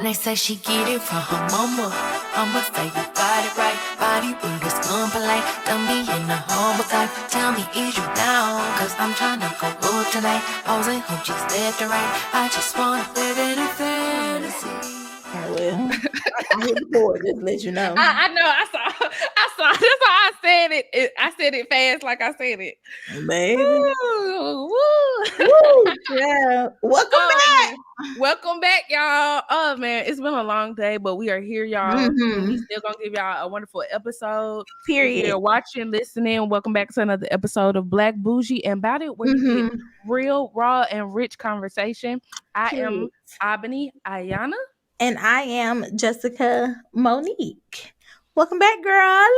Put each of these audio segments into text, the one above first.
they say she get it from her mama. I'ma say you got it right. Body with a skin polite. Don't be in the humble type. Tell me, is you down? Cause I'm tryna go up tonight. Hoes and hoochies left and right. I just wanna live in a fantasy. Well, I hit the board, just to let you know. I know. I saw. That's why I said it. I said it fast, like I said it. Baby. Woo, woo. Woo, yeah. Welcome back. Man. Welcome back, y'all. Oh man, it's been a long day, but we are here, y'all. We still gonna give y'all a wonderful episode. Period. If you're watching, listening, welcome back to another episode of Black Bougie and About It, where you get real, raw, and rich conversation. I am Ebony Ayana. And I am Jessica Monique. Welcome back, girls.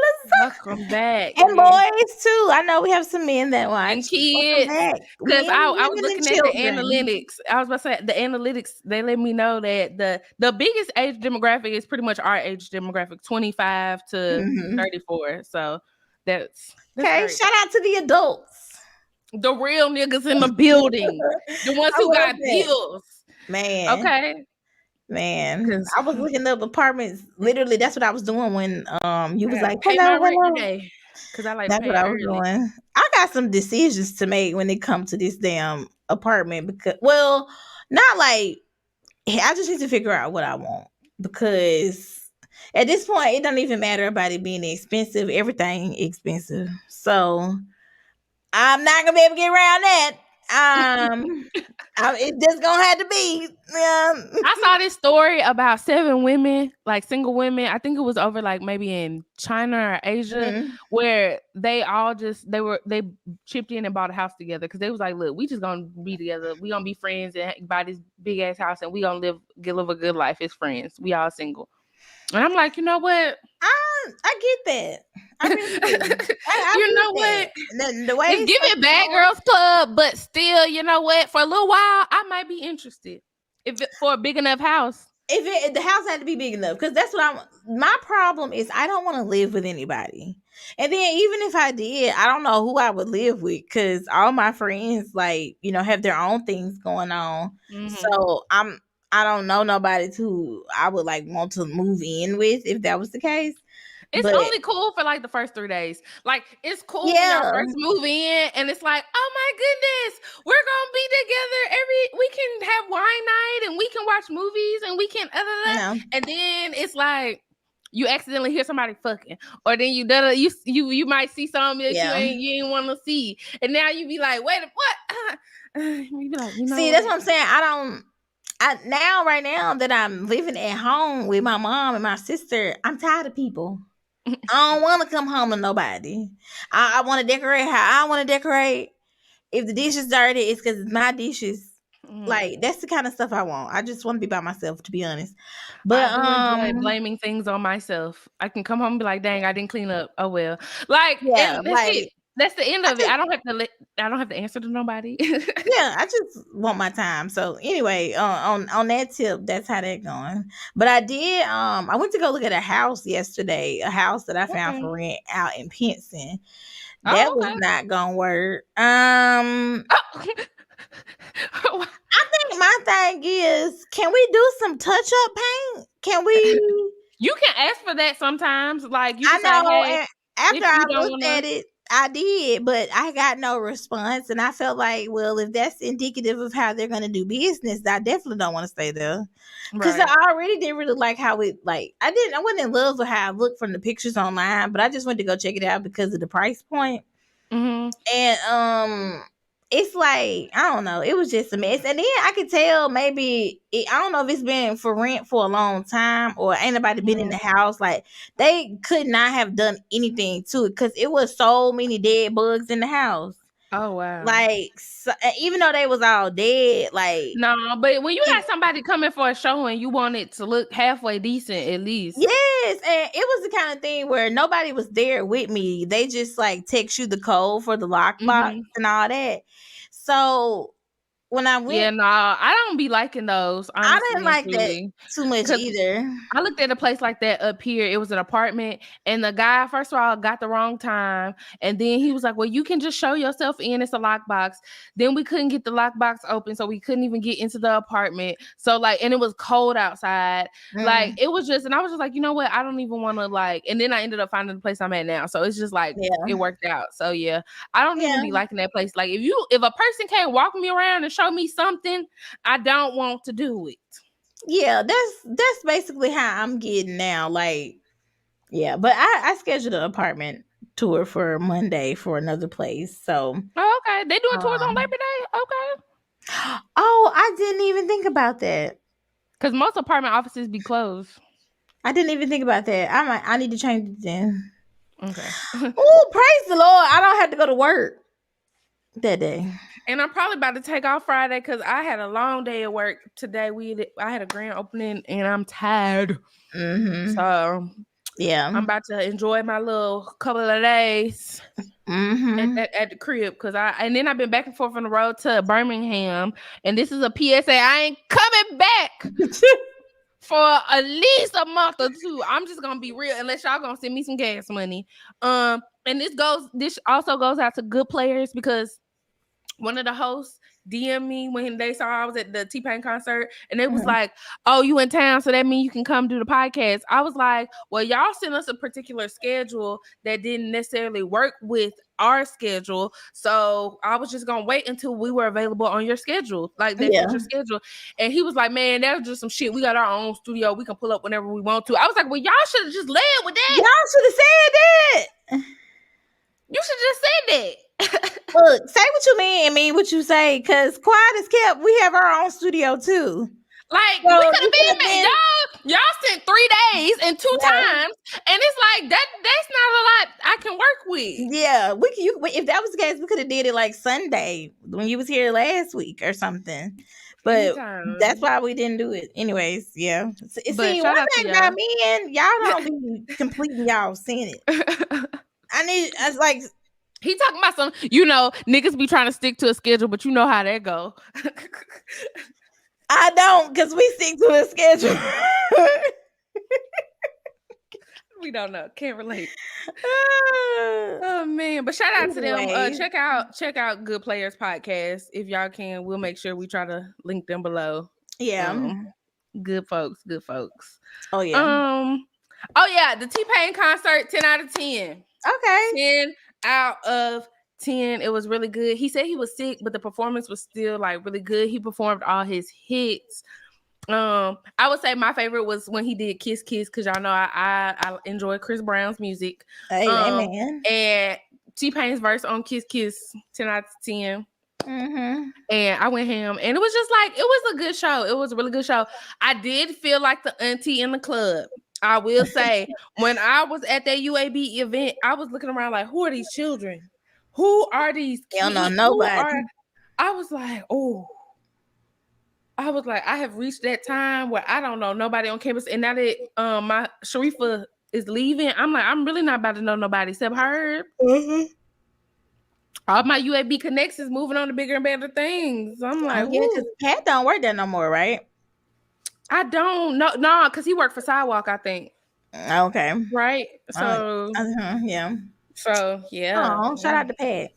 Welcome back. And boys, too. I know we have some men that watch. And kids. Because I was looking at the analytics. I was about to say, the analytics, they let me know that the biggest age demographic is pretty much our age demographic, 25 to 34. So that's okay, great. Shout out to the adults. The real niggas in the building. The ones who got bills. Man. Okay. Man, I was looking up apartments. Literally, that's what I was doing when you was like, pay my rent today. Because I like that's what I was doing. I got some decisions to make when it comes to this damn apartment because, well, not like I just need to figure out what I want because at this point it don't even matter about it being expensive. Everything expensive, so I'm not gonna be able to get around that. It just gonna have to be. I saw this story about 7 women, like single women. I think it was over like maybe in China or Asia, where they all they chipped in and bought a house together because they was like, look, we just gonna be together. We gonna be friends and buy this big ass house and we gonna live a good life as friends. We all single. And I'm like, you know what? I get that. I really do. You know what? The way it's giving Bad Girls Club, but still, you know what? For a little while, I might be interested for a big enough house. If the house had to be big enough, because that's what my problem is. I don't want to live with anybody, and then even if I did, I don't know who I would live with because all my friends, like have their own things going on. So I don't know nobody who I would like want to move in with if that was the case. It's only cool for like the first 3 days. Like it's cool when y'all first move in and it's like, oh my goodness, we're gonna be together we can have wine night and we can watch movies and we can and then it's like you accidentally hear somebody fucking, or then you might see something that you ain't want to see, and now you be like, wait, what? You be like, see, that's what I'm saying. Right now that I'm living at home with my mom and my sister, I'm tired of people. I don't want to come home to nobody. I want to decorate how I want to decorate. If the dish is dirty, it's because it's my dishes. Like that's the kind of stuff I want. I just want to be by myself, to be honest. But I enjoy blaming things on myself. I can come home and be like, "Dang, I didn't clean up." Oh well. Like that's the end of it. I don't have to answer to nobody. Yeah, I just want my time. So anyway, on that tip, that's how that going. But I did. I went to go look at a house yesterday. A house that I found for rent out in Pinson. That was not gonna work. I think my thing is, can we do some touch up paint? Can we? You can ask for that sometimes. Like you can know. Say, hey, after I looked at it, I did, but I got no response, and I felt like, well, if that's indicative of how they're going to do business, I definitely don't want to stay there because I already didn't really like how it. Like I wasn't in love with how I looked from the pictures online, but I just went to go check it out because of the price point. And it's like, I don't know, it was just a mess. And then I could tell I don't know if it's been for rent for a long time or ain't nobody been in the house. Like they could not have done anything to it because it was so many dead bugs in the house. Oh wow. Like even though they was all dead, like no, but when you got somebody coming for a show and you want it to look halfway decent at least. Yes, and it was the kind of thing where nobody was there with me. They just like text you the code for the lockbox and all that. So when I went. Yeah, no, I don't be liking those, I didn't honestly and like that truly. too much 'Cause either. I looked at a place like that up here. It was an apartment, and the guy, first of all, got the wrong time. And then he was like, well, you can just show yourself in. It's a lockbox. Then we couldn't get the lockbox open, so we couldn't even get into the apartment. So, like, and it was cold outside. Like, it was just, and I was just like, you know what? I don't even want to, like, and then I ended up finding the place I'm at now. So it's just like, Yeah. it worked out. So, yeah, I don't even Yeah. be liking that place. Like, if a person can't walk me around and show me something, I don't want to do it. Yeah, that's basically how I'm getting now. Like, yeah, but I scheduled an apartment tour for Monday for another place. So, Oh, okay. They doing tours on um, Labor Day? Okay. oh, I didn't even think about that. Because most apartment offices be closed. I didn't even think about that. I need to change it then. Okay. Oh, praise the Lord! I don't have to go to work that day. And I'm probably about to take off Friday because I had a long day at work today. I had a grand opening and I'm tired. Mm-hmm. So Yeah. I'm about to enjoy my little couple of days Mm-hmm. at the crib because and then I've been back and forth on the road to Birmingham. And this is a PSA. I ain't coming back for at least a month or two. I'm just gonna be real, unless y'all gonna send me some gas money. And this also goes out to good players because one of the hosts DM me when they saw I was at the T-Pain concert, and they was like, "Oh, you in town, so that means you can come do the podcast." I was like, "Well, y'all sent us a particular schedule that didn't necessarily work with our schedule, so I was just gonna wait until we were available on your schedule, like that fit your schedule." And he was like, "Man, that was just some shit. We got our own studio. We can pull up whenever we want to." I was like, "Well, y'all should have just led with that. Y'all should have said that. You should just said that." Look, say what you mean and mean what you say, because quiet as kept, we have our own studio too. Like, So we could have been y'all sent 3 days and 2 times, and it's like that's not a lot I can work with. Yeah, if that was the case, we could have did it like Sunday when you was here last week or something. But Anytime. that's why we didn't do it. Anyways, yeah. But See, shout one out to thing y'all. about men, y'all don't be completing y'all seeing it. I was like, he talking about some, niggas be trying to stick to a schedule, but you know how that go. I don't, because we stick to a schedule. We don't know. Can't relate. Oh man. But shout out to them. Check out Good Players Podcast. If y'all can, we'll make sure we try to link them below. Yeah. Good folks. Oh yeah. Oh yeah, the T-Pain concert, 10 out of 10. Okay. 10 out of 10. It was really good. He said he was sick, but the performance was still like really good. He performed all his hits. I would say my favorite was when he did Kiss Kiss, because y'all know I enjoy Chris Brown's music. Amen. And T-Pain's verse on Kiss Kiss, 10 out of 10. Mm-hmm. And I went ham, and it was just like, it was a good show. It was a really good show. I did feel like the auntie in the club. I will say, when I was at that UAB event, I was looking around like, who are these children? Who are these kids? You don't know nobody. I was like, I have reached that time where I don't know nobody on campus. And now that my Sharifa is leaving, I'm like, I'm really not about to know nobody except her. Mm-hmm. All my UAB connections moving on to bigger and better things. I'm like, yeah, because Pat don't work there no more, right? I don't know. No, because he worked for Sidewalk, I think. Okay. Right? So, yeah. So, yeah. Oh, shout out to Pat.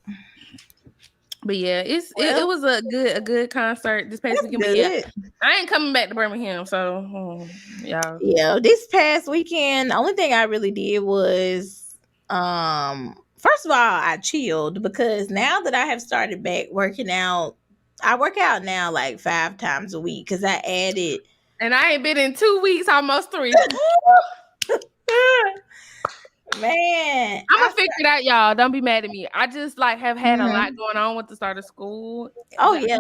But yeah, it was a good concert this past weekend. But yeah, I ain't coming back to Birmingham, so y'all. Yeah, this past weekend, the only thing I really did was first of all, I chilled because now that I have started back working out, I work out now like 5 times a week because I added. And I ain't been in 2 weeks, almost 3. Man, I'm gonna figure it out, y'all. Don't be mad at me. I just like have had a lot going on with the start of school. Oh yeah.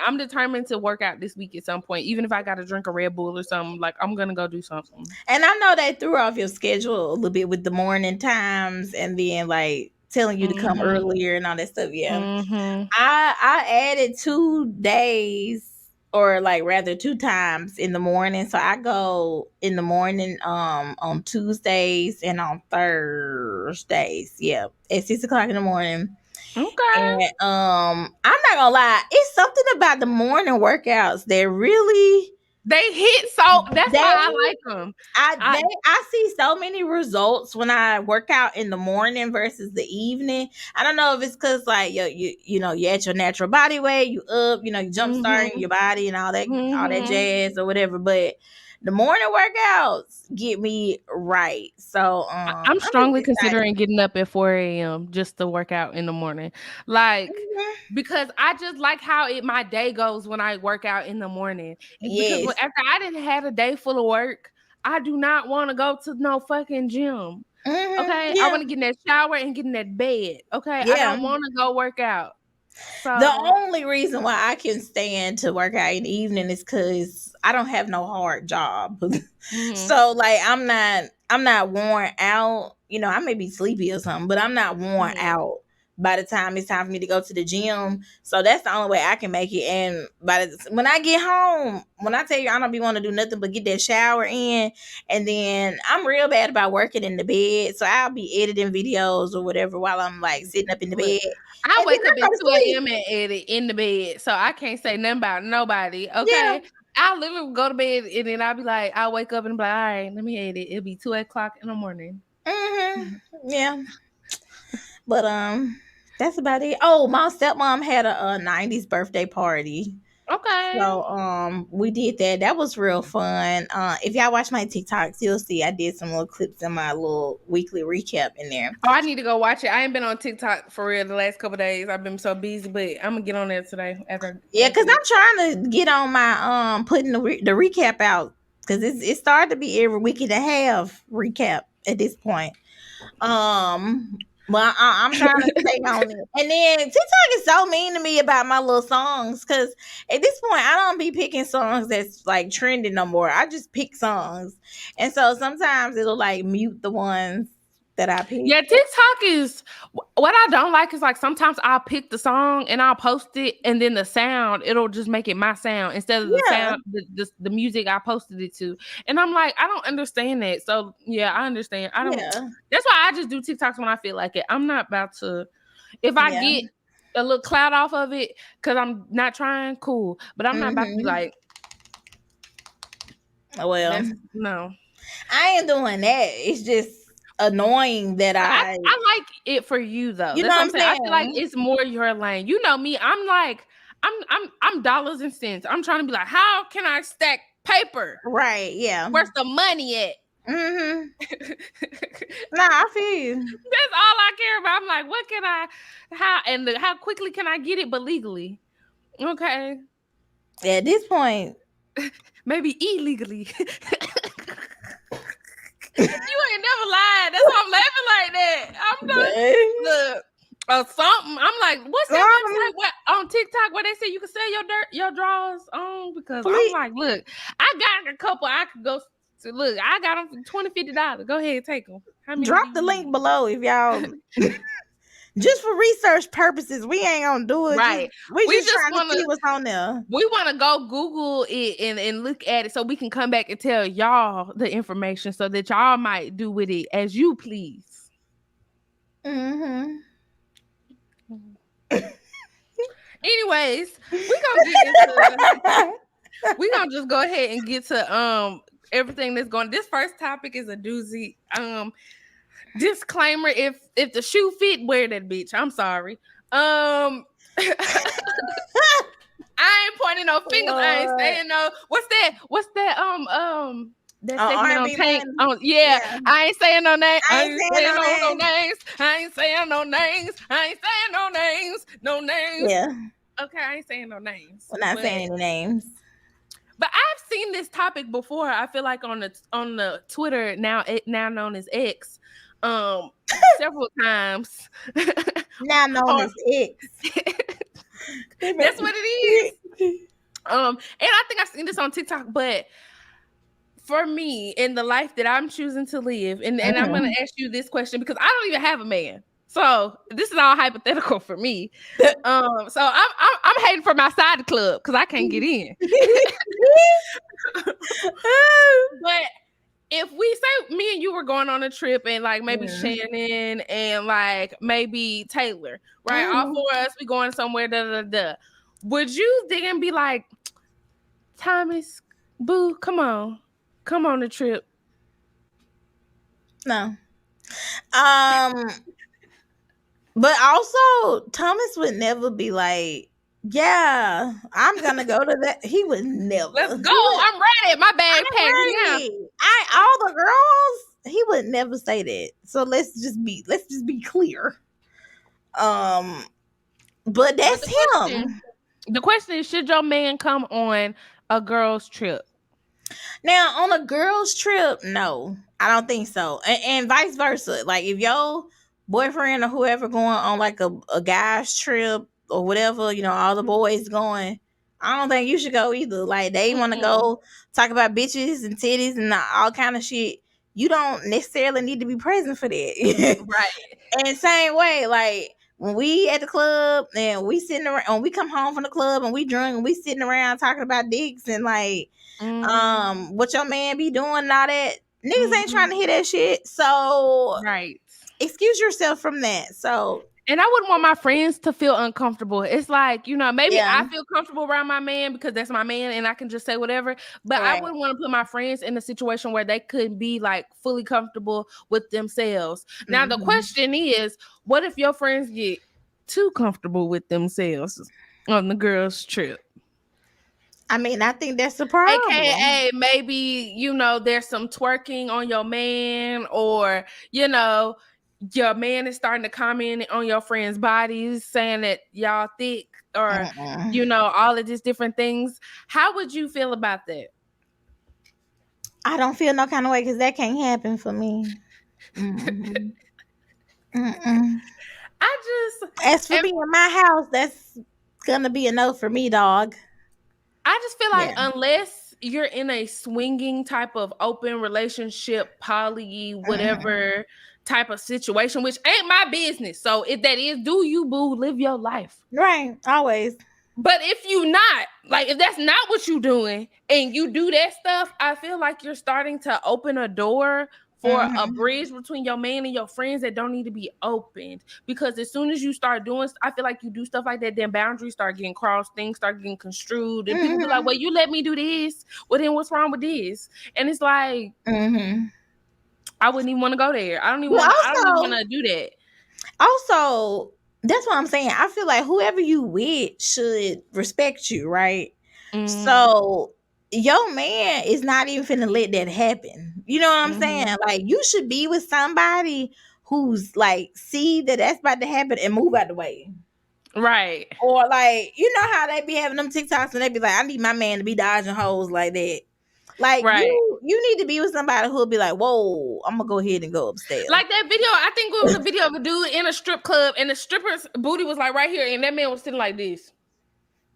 I'm determined to work out this week at some point, even if I got to drink a Red Bull or something. Like, I'm gonna go do something. And I know they threw off your schedule a little bit with the morning times, and then like telling you to come earlier and all that stuff. Yeah, I added 2 days. Or like rather 2 times in the morning. So I go in the morning on Tuesdays and on Thursdays. Yeah. At 6 o'clock in the morning. Okay. And I'm not gonna lie, it's something about the morning workouts that really They hit, so that's they why I like them. I see so many results when I work out in the morning versus the evening. I don't know if it's because like you're at your natural body weight, you up, you jump starting Mm-hmm. your body and all that Mm-hmm. jazz or whatever. But the morning workouts get me right. So I'm I'm just strongly excited. considering getting up at 4 a.m. just to work out in the morning. Like, Mhm. because I just like how my day goes when I work out in the morning. Because Yes. after I didn't have a day full of work, I do not want to go to no fucking gym. Okay. I Yeah. want to get in that shower and get in that bed. Okay. I Yeah. don't want to go work out. The So, only reason why I can stand to work out in the evening is because I don't have no hard job. mhm, So like I'm not worn out. I may be sleepy or something, but I'm not worn mhm. out by the time it's time for me to go to the gym. So that's the only way I can make it. And when I get home, when I tell you I don't be want to do nothing but get that shower in, and then I'm real bad about working in the bed. So I'll be editing videos or whatever while I'm like sitting up in the Look, bed. I And then wake up I at go to 2 sleep. a.m. and edit in the bed, so I can't say nothing about nobody. Yeah. Okay. I literally go to bed and then I'll be like, I'll wake up and be like, all right, let me edit. It'll be 2 o'clock in the morning. Yeah. But that's about it. Oh, my stepmom had a 90s birthday party. Okay. So we did that. That was real fun. If y'all watch my TikToks, you'll see I did some little clips in my little weekly recap in there. Oh, I need to go watch it. I ain't been on TikTok for real the last couple days. I've been so busy, but I'm gonna get on there today after Yeah, after because this. I'm trying to get on my putting the recap out because it started to be every week and a half recap at this point. Well, I'm trying to stay on it. And then TikTok is so mean to me about my little songs because at this point I don't be picking songs that's like trending no more. I just pick songs, and so sometimes it'll like mute the ones that I pick. Yeah, TikTok is what I don't like is like sometimes I'll pick the song and I'll post it and then the sound, it'll just make it my sound instead of the Yeah, sound, the music I posted it to. And I'm like, I don't understand that. So yeah, I understand. I don't yeah, That's why I just do TikToks when I feel like it. I'm not about to if I yeah. get a little clout off of it because I'm not trying, cool. But I'm not about to be Hmm. like, Well, that's no. I ain't doing that. It's just annoying that I like it for you though. you know That's what what I'm I'm saying. I feel like saying? it's more your lane. You know me. I'm like, I'm dollars and cents. I'm trying to be like, how can I stack paper? Right? Yeah. Where's the money at? Hmm. That's Nah, I feel you. all I care about. I'm like, what can I, how quickly can I get it, but legally? Okay, At this point, maybe illegally. You ain't never lied. That's why I'm laughing like that. I'm done. Look, something. I'm like, what's that something, website on TikTok where they say you can sell your drawers on? Because I'm please like, look, I got a couple I could go to. Look, I got them for $20, $50. Go ahead, take them. How many do drop the you link need? below if y'all just for research purposes. We ain't gonna do it. Right. We We just just trying to want to. see what's on there. We want to go Google it and look at it so we can come back and tell y'all the information so that y'all might do with it as you please. Hmm. Anyways, we gonna just go ahead and get to everything that's going. This first topic is a doozy. Disclaimer: if the shoe fit, wear that bitch. I'm sorry. I ain't pointing no fingers. I ain't Lord. saying no. What's that? That segment on R&B Tank? one. Oh yeah, Yeah, I ain't saying no name. I I ain't ain't saying saying no no name. names. I ain't saying no names. I ain't saying no names. No names. Yeah, Okay, I ain't saying no names. we're not But saying any names. I've seen this topic before. I feel like on the Twitter now known as X, several times. Now known Or as X. that's what it is. And I think I've seen this on TikTok, but for me, in the life that I'm choosing to live, and I'm gonna Mhm. ask you this question because I don't even have a man. So this is all hypothetical for me. So I'm hating for my side of the club because I can't get in. But if we say if me and you were going on a trip and like maybe Shannon and like maybe Taylor, right? All four of us, we going somewhere, would you then be like, Thomas, boo, come on the trip? No. But also Thomas would never be like, yeah, I'm gonna go to that. He would never. Let's go. I'm ready. My bag packed now. All the girls, he would never say that. So let's just be clear. But that's him. The question is, should your man come on a girl's trip? Now, on a girl's trip, no, I don't think so. And vice versa. Like if your boyfriend or whoever going on like a guy's trip or whatever, all the boys going, I don't think you should go either. Like they want to go talk about bitches and titties and all kind of shit. You don't necessarily need to be present for that. Right. And same way, like when we at the club and we sitting around, when we come home from the club and we drunk and we sitting around talking about dicks and like what your man be doing and all that, niggas ain't trying to hear that shit. So right, excuse yourself from that. So, and I wouldn't want my friends to feel uncomfortable. It's like, maybe I feel comfortable around my man because that's my man and I can just say whatever. But I wouldn't want to put my friends in a situation where they couldn't be like fully comfortable with themselves. Now, the question is, what if your friends get too comfortable with themselves on the girls' trip? I mean, I think that's the problem. AKA maybe, there's some twerking on your man, or, your man is starting to comment on your friends' bodies saying that y'all thick or, all of these different things. How would you feel about that? I don't feel no kind of way because that can't happen for me. As for me in my house, that's gonna be a no for me, dog. I just feel like unless you're in a swinging type of open relationship, poly, whatever type of situation, which ain't my business. So if that is, do you, boo, live your life. Right, always. But if you not, like if that's not what you doing and you do that stuff, I feel like you're starting to open a door for a bridge between your man and your friends that don't need to be opened. Because as soon as you start doing, I feel like you do stuff like that, then boundaries start getting crossed, things start getting construed, and people be like, well, you let me do this. Well, then what's wrong with this? And it's like, I wouldn't even want to go there. I don't even want to do that. Also, that's what I'm saying. I feel like whoever you with should respect you, right? So your man is not even finna let that happen. You know what I'm saying? Like you should be with somebody who's like see that that's about to happen and move out the way. Right. Or like, you know how they be having them TikToks and they be like, I need my man to be dodging hoes like that. Like you need to be with somebody who'll be like, whoa, I'm gonna go ahead and go upstairs. Like that video, I think it was a video of a dude in a strip club and the stripper's booty was like right here and that man was sitting like this.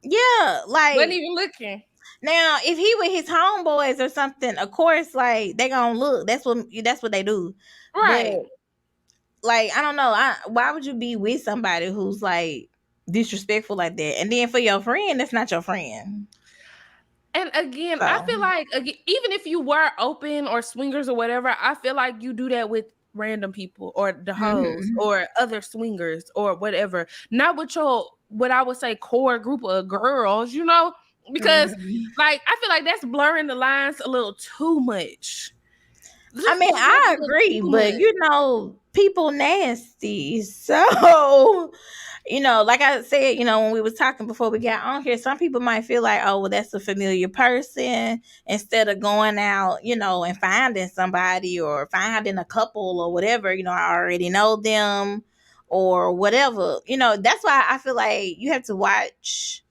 Yeah, like wasn't even looking. Now, if he with his homeboys or something, of course, like they gonna look. That's what they do. Right. But, like, I don't know. Why would you be with somebody who's like disrespectful like that? And then for your friend, that's not your friend. And again, I feel like even if you were open or swingers or whatever, I feel like you do that with random people or the hoes or other swingers or whatever. Not with what I would say core group of girls, because like I feel like that's blurring the lines a little too much. I mean, I agree, but people nasty. So, like I said, when we was talking before we got on here, some people might feel like, oh, well, that's a familiar person, instead of going out, and finding somebody or finding a couple or whatever, I already know them or whatever. That's why I feel like you have to watch,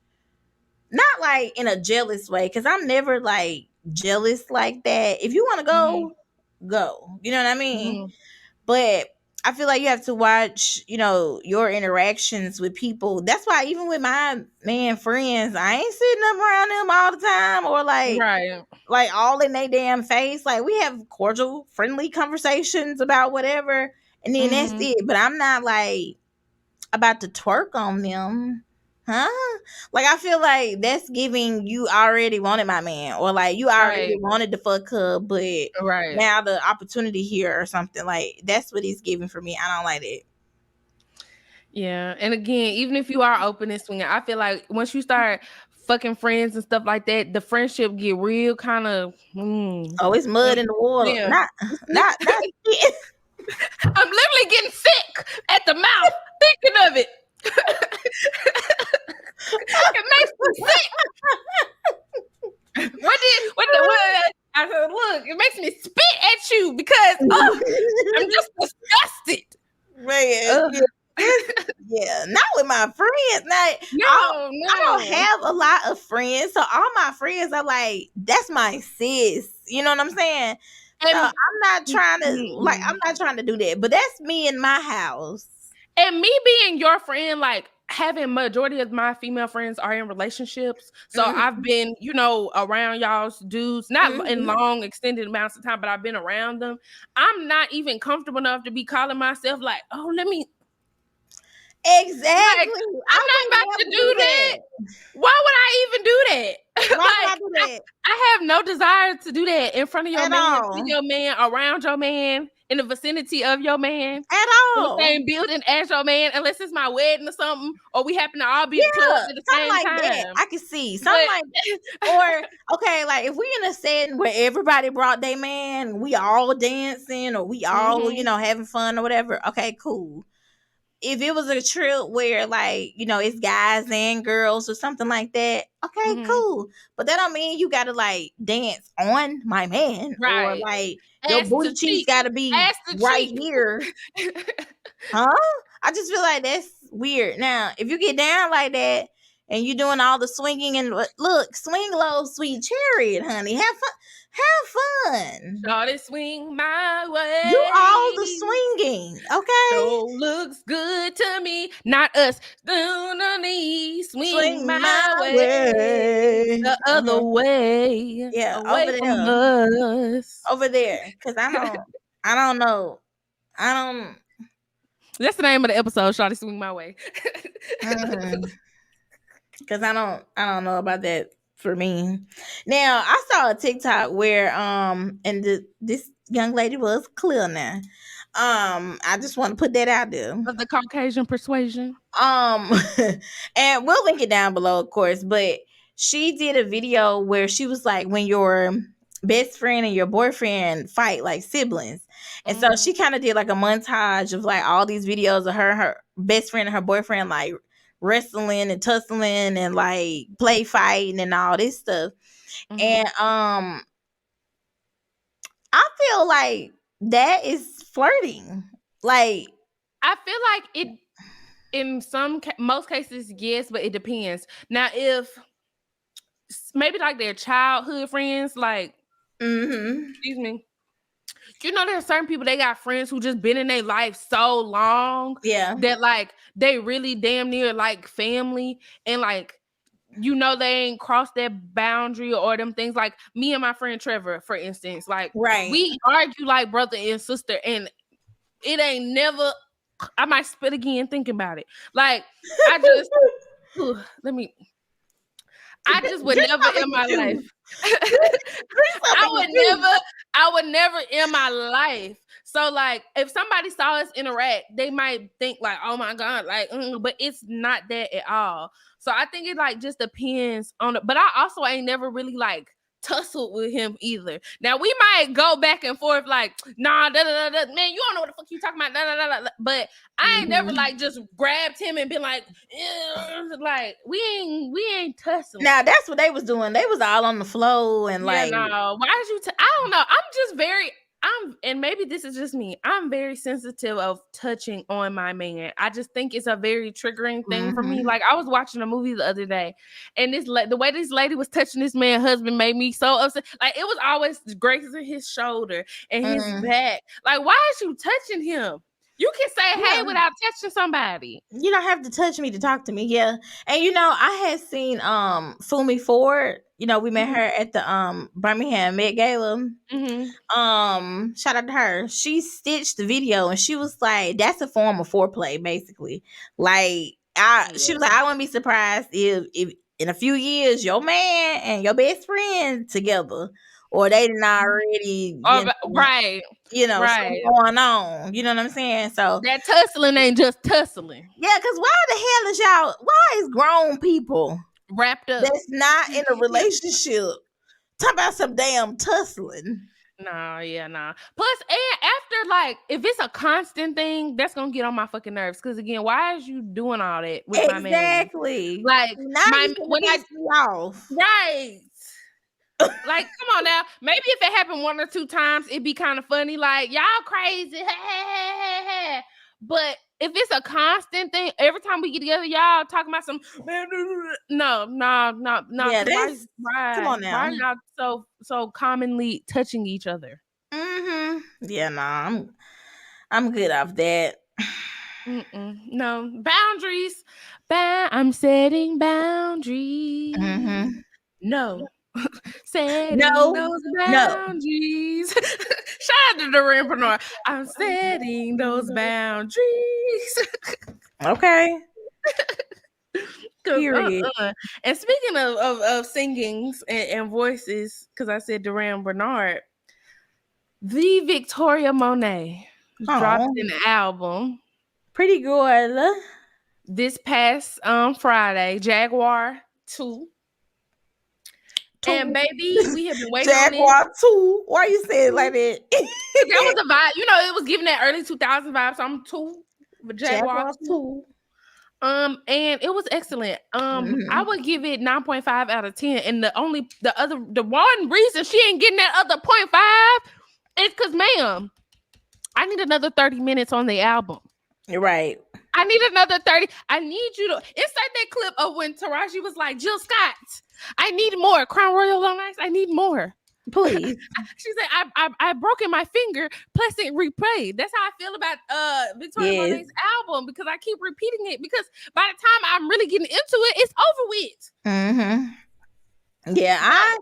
not like in a jealous way, because I'm never like jealous like that. If you want to go, you know what I mean? But I feel like you have to watch, your interactions with people. That's why even with my man friends, I ain't sitting up around them all the time or like all in their damn face. Like we have cordial, friendly conversations about whatever, and then that's it. But I'm not like about to twerk on them. huh? Like I feel like that's giving you already wanted my man, or like you already Right. wanted the fuck up, but Right. now the opportunity here or something. Like that's what he's giving for me. I don't like it. Yeah. And again, even if you are open and swinging, I feel like once you start fucking friends and stuff like that, the friendship get real kind of. Oh, it's mud in the water. Yeah. Not shit. I'm literally getting sick at the mouth thinking of it. It makes me sick. I said, look, it makes me spit at you because I'm just disgusted. Man, yeah, not with my friends. I don't have a lot of friends, so all my friends are like, that's my sis. You know what I'm saying? So I'm not trying to do that. But that's me in my house. And me being your friend, like having majority of my female friends are in relationships. So I've been, around y'all's dudes, not in long extended amounts of time, but I've been around them. I'm not even comfortable enough to be calling myself like, oh, let me. Exactly. Like, I'm not about to do that. Why would I even do that? Why would I do that? I have no desire to do that in front of your At man, all. to your man, around your man, in the vicinity of your man, at all, in the same building as your man, unless it's my wedding or something, or we happen to all be at the club at the same like time. That. I can see something like that. Or okay, like if we in a setting where everybody brought their man, we all dancing or we all having fun or whatever. Okay, cool. If it was a trip where like it's guys and girls or something like that, okay, cool. But that don't mean you gotta like dance on my man, or like your booty cheeks gotta be right here. Huh? I just feel like that's weird. Now, if you get down like that and you doing all the swinging and look, swing low, sweet chariot, honey, have fun. Have fun. Shawty swing my way. Do all the swinging, okay? So looks good to me. Not us. Down on knees, swing my way. The other way. Yeah, away from us. Over there. Because I don't know. That's the name of the episode, Shawty Swing My Way. Because I don't know about that for me. Now, I saw a TikTok where and this young lady was clear now. I just want to put that out there. Of the Caucasian persuasion. And we'll link it down below, of course, but she did a video where she was like, when your best friend and your boyfriend fight like siblings. And so she kind of did like a montage of like all these videos of her best friend and her boyfriend like wrestling and tussling and like play fighting and all this stuff. And I feel like that is flirting. Like, I feel like it in most cases, yes, but it depends. Now, if maybe like their childhood friends, like excuse me, there's certain people, they got friends who just been in their life so long that like they really damn near like family, and like they ain't crossed that boundary or them things. Like me and my friend Trevor, for instance, like we argue like brother and sister, and it ain't never. I might spit again thinking about it. Like I just I just would never in my life. I would never in my life. So like if somebody saw us interact, they might think like, oh my God, like, but it's not that at all. So I think it like just depends on it. But I also ain't never really like tussled with him either. Now we might go back and forth like, nah, man, you don't know what the fuck you talking about, but I ain't never like just grabbed him and been like, like we ain't tussling. Now that's what they was doing. They was all on the floor and like, no, why did you? I don't know. I'm just very. And maybe this is just me. I'm very sensitive of touching on my man. I just think it's a very triggering thing for me. Like I was watching a movie the other day, and the way this lady was touching this man's husband made me so upset. Like it was always grazing his shoulder and his back. Like why is you touching him? You can say hey without touching somebody. You don't have to touch me to talk to me. Yeah. And I had seen Fumi Ford. We met her at the Birmingham Met Gala. Shout out to her. She stitched the video and she was like, that's a form of foreplay, basically. Like She was like, I wouldn't be surprised if in a few years your man and your best friend together, or they didn't already, Right. something going on. You know what I'm saying? So that tussling ain't just tussling. Yeah, because why is grown people wrapped up that's not in a relationship talking about some damn tussling? Nah. Plus, and after, like, if it's a constant thing, that's gonna get on my fucking nerves. Because again, why is you doing all that with my man? Exactly. Like, now you when piss me off. Right. Like, come on now. Maybe if it happened 1 or 2 times, it'd be kind of funny. Like, y'all crazy. But if it's a constant thing, every time we get together, y'all talking about some no. Yeah, come on now. Why are y'all so commonly touching each other? Yeah, nah, I'm good off that. No boundaries. I'm setting boundaries. No. Setting those boundaries. Shout out to Doreen Bernard. I'm setting those boundaries. Okay. Period. And speaking of singings and voices, because I said Duran Bernard, the Victoria Monet dropped an album. Pretty good. This past Friday, Jaguar 2. And baby, we have been waiting Jaguar on it. 2. Why you say it like that? That was a vibe. It was giving that early 2000 vibe. So I'm 2 with Jaguar 2. And it was excellent. I would give it 9.5 out of 10. And the one reason she ain't getting that other 0.5 is because, ma'am, I need another 30 minutes on the album. You're right. I need another 30. I need you to insert that clip of when Taraji was like, Jill Scott, I need more. Crown Royal on Ice, I need more. Please. She said, I've broken my finger, pressing replay. That's how I feel about Victoria Monet's album, because I keep repeating it, because by the time I'm really getting into it, it's over with. Yeah,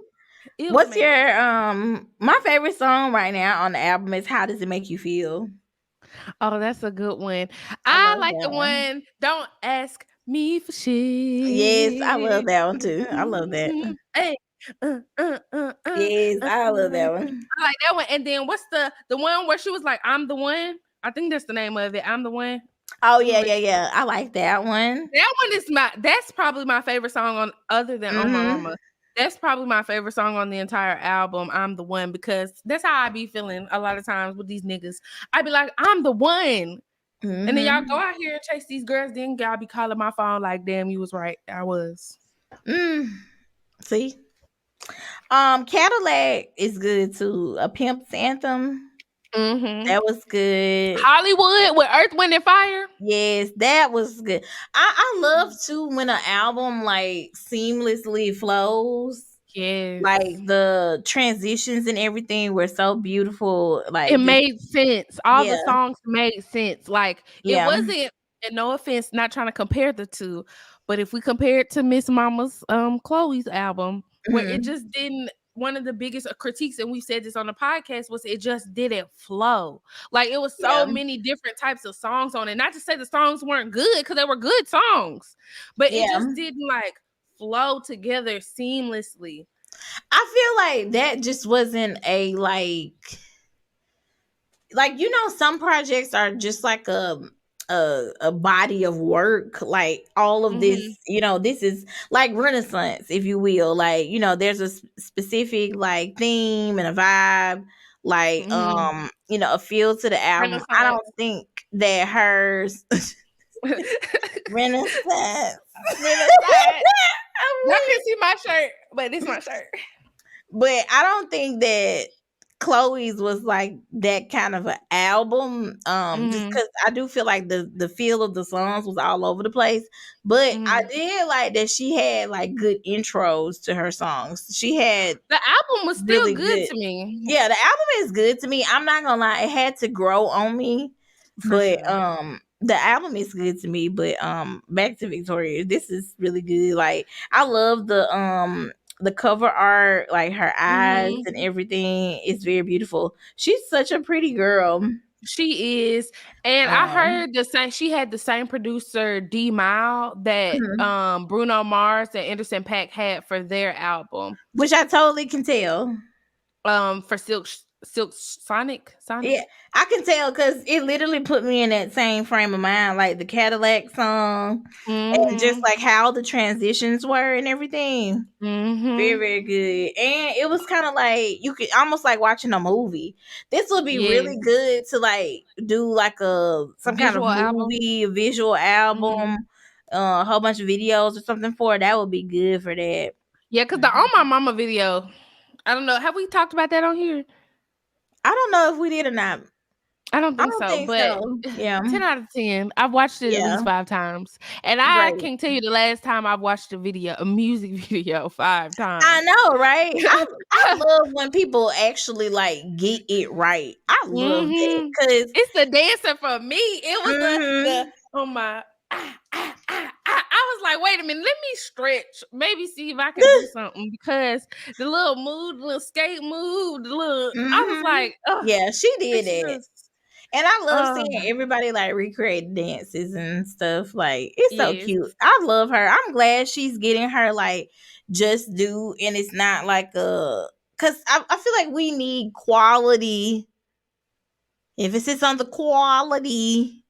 what's your my favorite song right now on the album is How Does It Make You Feel? Oh, that's a good one. I like the one, Don't Ask Me for Shit. Yes, I love that one too. I love that. Hey. Yes, I love that one. I like that one. And then what's the one where she was like, I'm the one? I think that's the name of it. I'm the one. Oh yeah. I like that one. That one is that's probably my favorite song on, other than Oh My Mama. That's probably my favorite song on the entire album, I'm the One, because that's how I be feeling a lot of times with these niggas. I be like, I'm the one. And then y'all go out here and chase these girls, then y'all be calling my phone like, damn, you was right. I was. See? Cadillac is good too. A Pimp's Anthem. That was good. Hollywood with Earth, Wind, and Fire. Yes, that was good. I love too when an album like seamlessly flows. Yes. Like the transitions and everything were so beautiful. Like it made sense. All the songs made sense. Like it wasn't, and no offense, not trying to compare the two, but if we compare it to Miss Mama's Chloe's album, where it just didn't, one of the biggest critiques, and we said this on the podcast, was it just didn't flow. Like it was so many different types of songs on it. Not to say the songs weren't good, because they were good songs, but it just didn't like flow together seamlessly. I feel like that just wasn't a like some projects are just like a body of work, like all of this, this is like Renaissance, if you will, like there's a specific like theme and a vibe, like a feel to the album. I don't think that hers Renaissance. Y'all can see my shirt, but it's my shirt. But I don't think that Chloe's was like that kind of an album. Just because I do feel like the feel of the songs was all over the place. But I did like that she had like good intros to her songs. She had the album was still really good to me. Yeah, the album is good to me. I'm not gonna lie, it had to grow on me. But the album is good to me. But back to Victoria, this is really good. Like I love the cover art, like her eyes and everything is very beautiful. She's such a pretty girl. She is, and I heard the same. She had the same producer D Mile that Bruno Mars and Anderson .Paak had for their album, which I totally can tell. For Silk Sonic. Yeah, I can tell because it literally put me in that same frame of mind, like the Cadillac song, and just like how the transitions were and everything. Very, very good. And it was kind of like you could almost like watching a movie. This would be really good to like do like some kind of movie, a visual album, a whole bunch of videos or something for it. That would be good for that. Yeah, because the On My Mama video, I don't know. Have we talked about that on here? I don't know if we did or not. I don't think so, but yeah, 10 out of 10. I've watched it at least 5 times. And I can't tell you the last time I've watched a music video 5 times. I know, right? I love when people actually like get it right. I love that because it's the dancing for me. It was the oh my I was like, wait a minute, let me stretch. Maybe see if I can do something because the little move, the little skate move, the little I was like, yeah, she did it. And I love seeing everybody like recreate dances and stuff. Like it's so cute. I love her. I'm glad she's getting her like just due, and it's not like because I feel like we need quality. Emphasis on the quality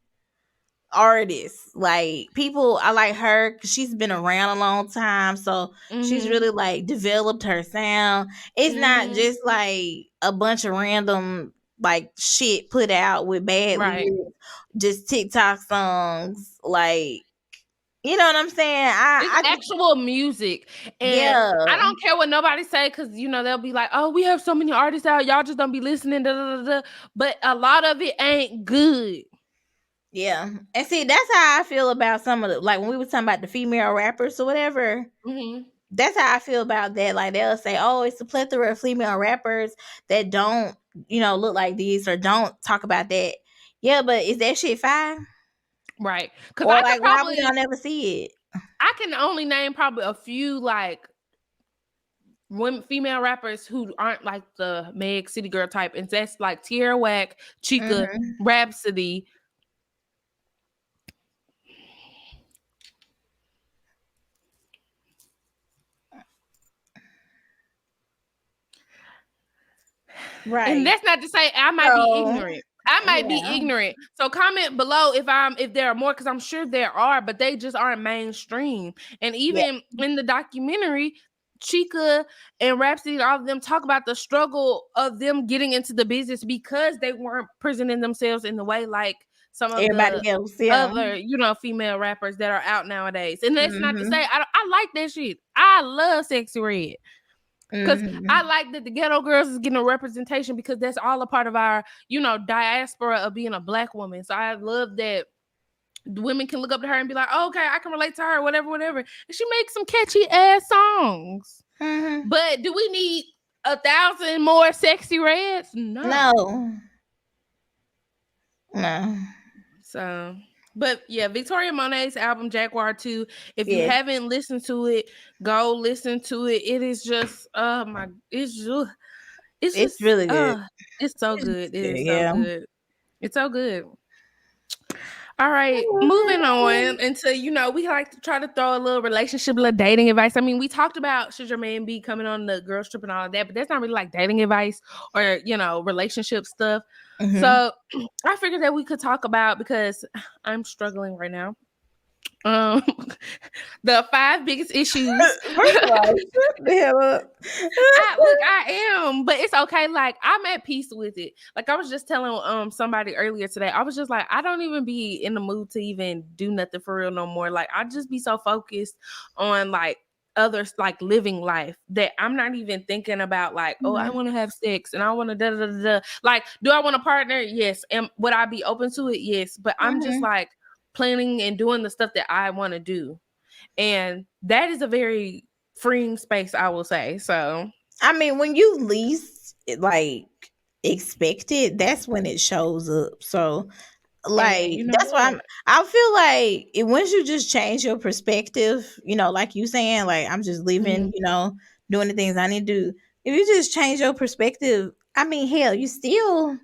artists, like people. I like her because she's been around a long time, so she's really like developed her sound. It's not just like a bunch of random like shit put out with bad lyrics, just TikTok songs. Like, you know what I'm saying? It's actual music, and I don't care what nobody say because you know they'll be like, "Oh, we have so many artists out, y'all just don't be listening." Da, da, da, da. But a lot of it ain't good. Yeah, and see, that's how I feel about some of the like when we were talking about the female rappers or whatever. That's how I feel about that. Like they'll say, "Oh, it's a plethora of female rappers that don't, you know, look like these or don't talk about that." Yeah, but is that shit fine? Right? Because Or I like, could probably why we don't ever see it? I can only name probably a few like women, female rappers who aren't like the Meg City Girl type, and that's like Tierra Whack, Chica, Rhapsody. Right. And that's not to say I might be ignorant. I might be ignorant. So comment below if there are more, because I'm sure there are, but they just aren't mainstream. And even in the documentary, Chica and Rhapsody, all of them talk about the struggle of them getting into the business because they weren't presenting themselves in the way like some of everybody else, other, you know, female rappers that are out nowadays. And that's not to say I like that shit. I love Sexy Red. Because I like that the ghetto girls is getting a representation because that's all a part of our, you know, diaspora of being a black woman. So I love that women can look up to her and be like, oh, okay, I can relate to her, whatever, whatever. And she makes some catchy ass songs. But do we need 1,000 more Sexy Reds? No. So, but yeah, Victoria Monet's album Jaguar 2. If you haven't listened to it, go listen to it. It is just it's just really good. It's so good. It is so good. It's so good. All right, moving on into, you know, we like to try to throw a little relationship, a little dating advice. I mean, we talked about should your man be coming on the girls trip and all of that, but that's not really like dating advice or, you know, relationship stuff. So I figured that we could talk about, because I'm struggling right now, the 5 biggest issues. First of all, shut the hell up. I am, but it's okay. Like, I'm at peace with it. Like, I was just telling somebody earlier today, I was just like, I don't even be in the mood to even do nothing for real no more. Like, I just be so focused on like others, like living life, that I'm not even thinking about like, oh, I want to have sex and I want to da da da da. Like, do I want a partner? Yes. And would I be open to it? Yes. But I'm just like planning and doing the stuff that I want to do. And that is a very freeing space, I will say. So, I mean, when you least like expect it, that's when it shows up. So, like, you know, that's why I feel like once you just change your perspective, you know, like you saying, like, I'm just living, you know, doing the things I need to do. If you just change your perspective, I mean, hell, you still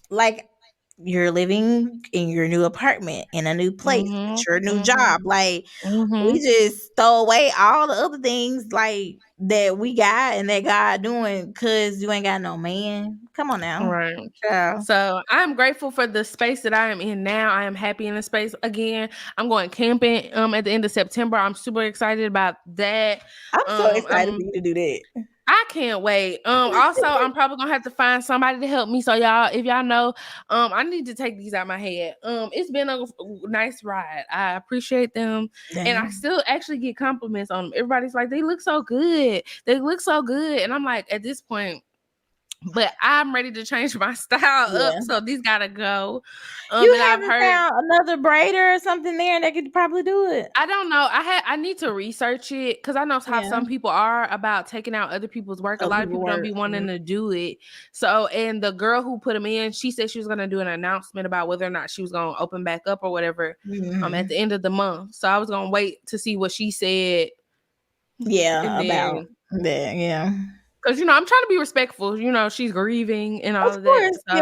like, you're living in your new apartment in a new place, Mhm. it's your new Mhm. job. Like we Mhm. just throw away all the other things like that we got and that God doing because you ain't got no man. Come on now. Right. Yeah. So I'm grateful for the space that I am in now. I am happy in the space again. I'm going camping at the end of September. I'm super excited about that. I'm so excited for I'm you to do that. I can't wait. Also, I'm probably gonna have to find somebody to help me. So y'all, if y'all know, I need to take these out my head. It's been a nice ride. I appreciate them, and I Damn. still actually get compliments on them. Everybody's like, they look so good. They look so good, and I'm like, at this point. But I'm ready to change my style Yeah. up, so these gotta go. You And I've haven't heard found another braider or something there that could probably do it. I don't know. I need to research it because I know how Yeah. some people are about taking out other people's work. A Other lot of people people don't work. be wanting to do it. So, and the girl who put them in, she said she was gonna do an announcement about whether or not she was gonna open back up or whatever. At Mm-hmm. the end of the month. So I was gonna wait to see what she said, Yeah, and about then that. Yeah. because I'm trying to be respectful. She's grieving and Of all of that. course. So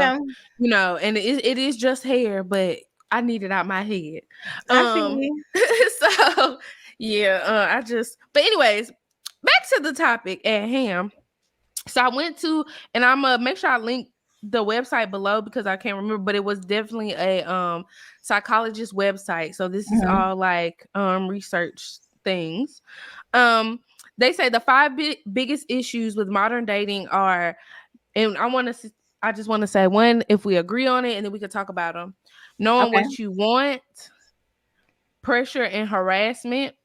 Yeah. and it is just hair, but I need it out my head. I feel Um, you. so yeah, but anyways, back to the topic at hand. So I went to, and I'm gonna make sure I link the website below because I can't remember, but it was definitely a psychologist website. So this is Mhm. all like research things. Um, they say the five biggest issues with modern dating are, and I just want to say one, if we agree on it, and then we can talk about them. Knowing Okay. what you want, pressure and harassment,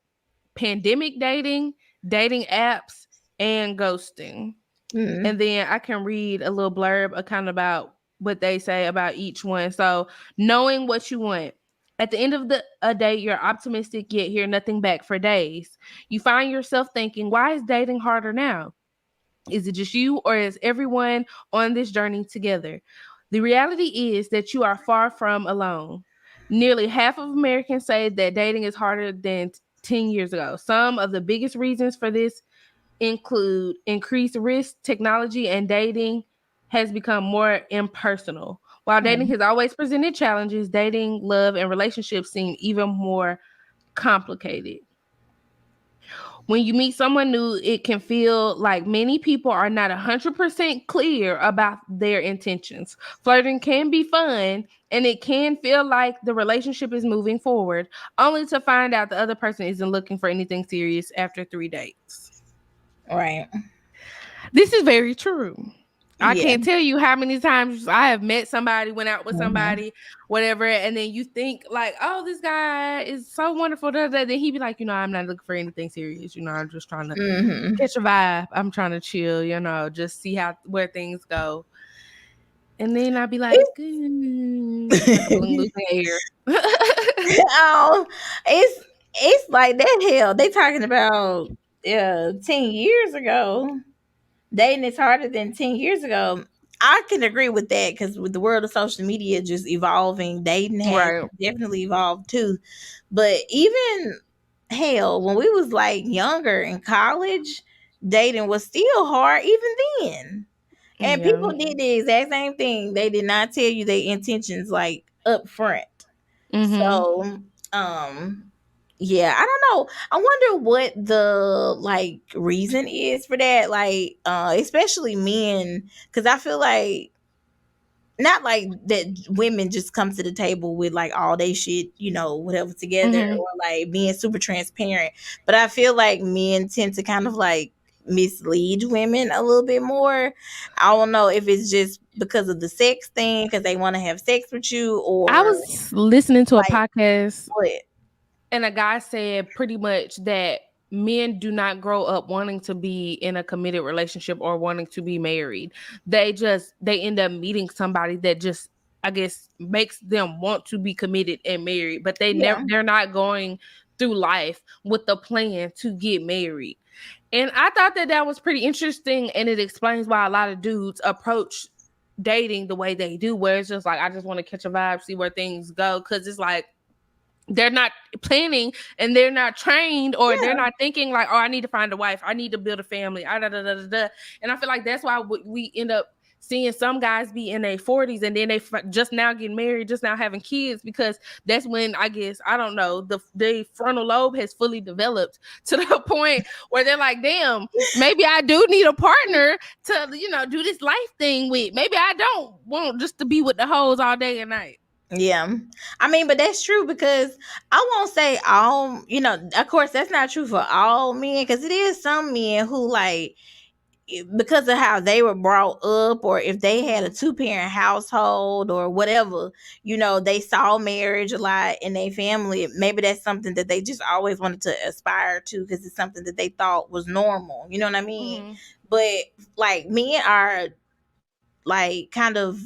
pandemic dating, dating apps, and ghosting. Mm. And then I can read a little blurb kind of about what they say about each one. So, knowing what you want. At the end of a day, you're optimistic, yet hear nothing back for days. You find yourself thinking, why is dating harder now? Is it just you, or is everyone on this journey together? The reality is that you are far from alone. Nearly half of Americans say that dating is harder than 10 years ago. Some of the biggest reasons for this include increased risk, technology, and dating has become more impersonal. While dating Mm. has always presented challenges, dating, love, and relationships seem even more complicated. When you meet someone new, it can feel like many people are not 100% clear about their intentions. Flirting can be fun, and it can feel like the relationship is moving forward, only to find out the other person isn't looking for anything serious after 3 dates. Right. This is very true. I Yeah. can't tell you how many times I have met somebody, went out with Mhm. somebody, whatever, and then you think like, "Oh, this guy is so wonderful." Then he be like, "I'm not looking for anything serious. I'm just trying to Mhm. catch a vibe. I'm trying to chill. Just see where things go." And then I'd be like, like a balloon losing air. Oh, it's like that. Hell, they talking about 10 years ago. Dating is harder than 10 years ago. I can agree with that because with the world of social media just evolving, dating has Right. definitely evolved too. But even hell, when we was like younger in college, dating was still hard even then. And Yeah. people did the exact same thing. They did not tell you their intentions like up front. Mm-hmm. So, um, yeah, I don't know. I wonder what the like reason is for that. Like, especially men, because I feel like not like that women just come to the table with like all they shit, whatever together, Mm-hmm. or like being super transparent. But I feel like men tend to kind of like mislead women a little bit more. I don't know if it's just because of the sex thing, because they want to have sex with you, I or was listening to a like podcast, what. and a guy said pretty much that men do not grow up wanting to be in a committed relationship or wanting to be married. They end up meeting somebody that just, I guess, makes them want to be committed and married, but Yeah. they're not going through life with the plan to get married. And I thought that was pretty interesting, and it explains why a lot of dudes approach dating the way they do, where it's just like, I just want to catch a vibe, see where things go, because it's like they're not planning and they're not trained, or they're Yeah. not thinking like, oh, I need to find a wife, I need to build a family, da, da, da, da, da. And I feel like that's why we end up seeing some guys be in their 40s and then they just now getting married, just now having kids, because that's when, I guess, I don't know, the frontal lobe has fully developed to the point where they're like, damn, maybe I do need a partner to, do this life thing with. Maybe I don't want just to be with the hoes all day and night. Yeah. I mean, but that's true, because I won't say all, of course that's not true for all men, because it is some men who, like, because of how they were brought up, or if they had a 2-parent household or whatever, they saw marriage a lot in their family. Maybe that's something that they just always wanted to aspire to, because it's something that they thought was normal. You know what I mean? Mm-hmm. But like, men are like kind of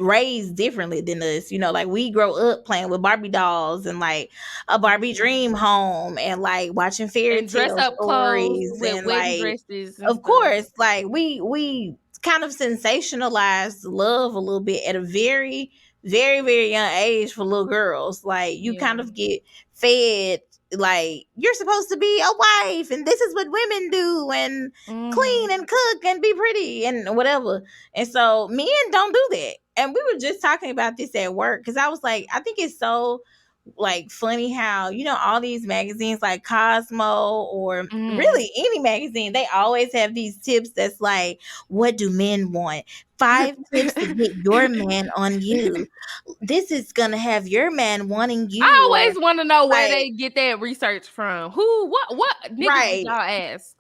raised differently than us. Like, we grow up playing with Barbie dolls and like a Barbie dream home, and like watching fairy And dress tale up clothes stories, with and wedding like, dresses and of stuff. course, like we kind of sensationalized love a little bit at a very, very, very young age for little girls. Like, you kind of get fed, like, you're supposed to be a wife and this is what women do, and clean and cook and be pretty and whatever. And so men don't do that. And we were just talking about this at work, because I was like, I think it's so, like, funny how, all these magazines like Cosmo, or really any magazine, they always have these tips that's like, what do men want? 5 tips to get your man on you. This is gonna have your man wanting you. I Or always want to know where like, they get that research from. What niggas did right. y'all ask?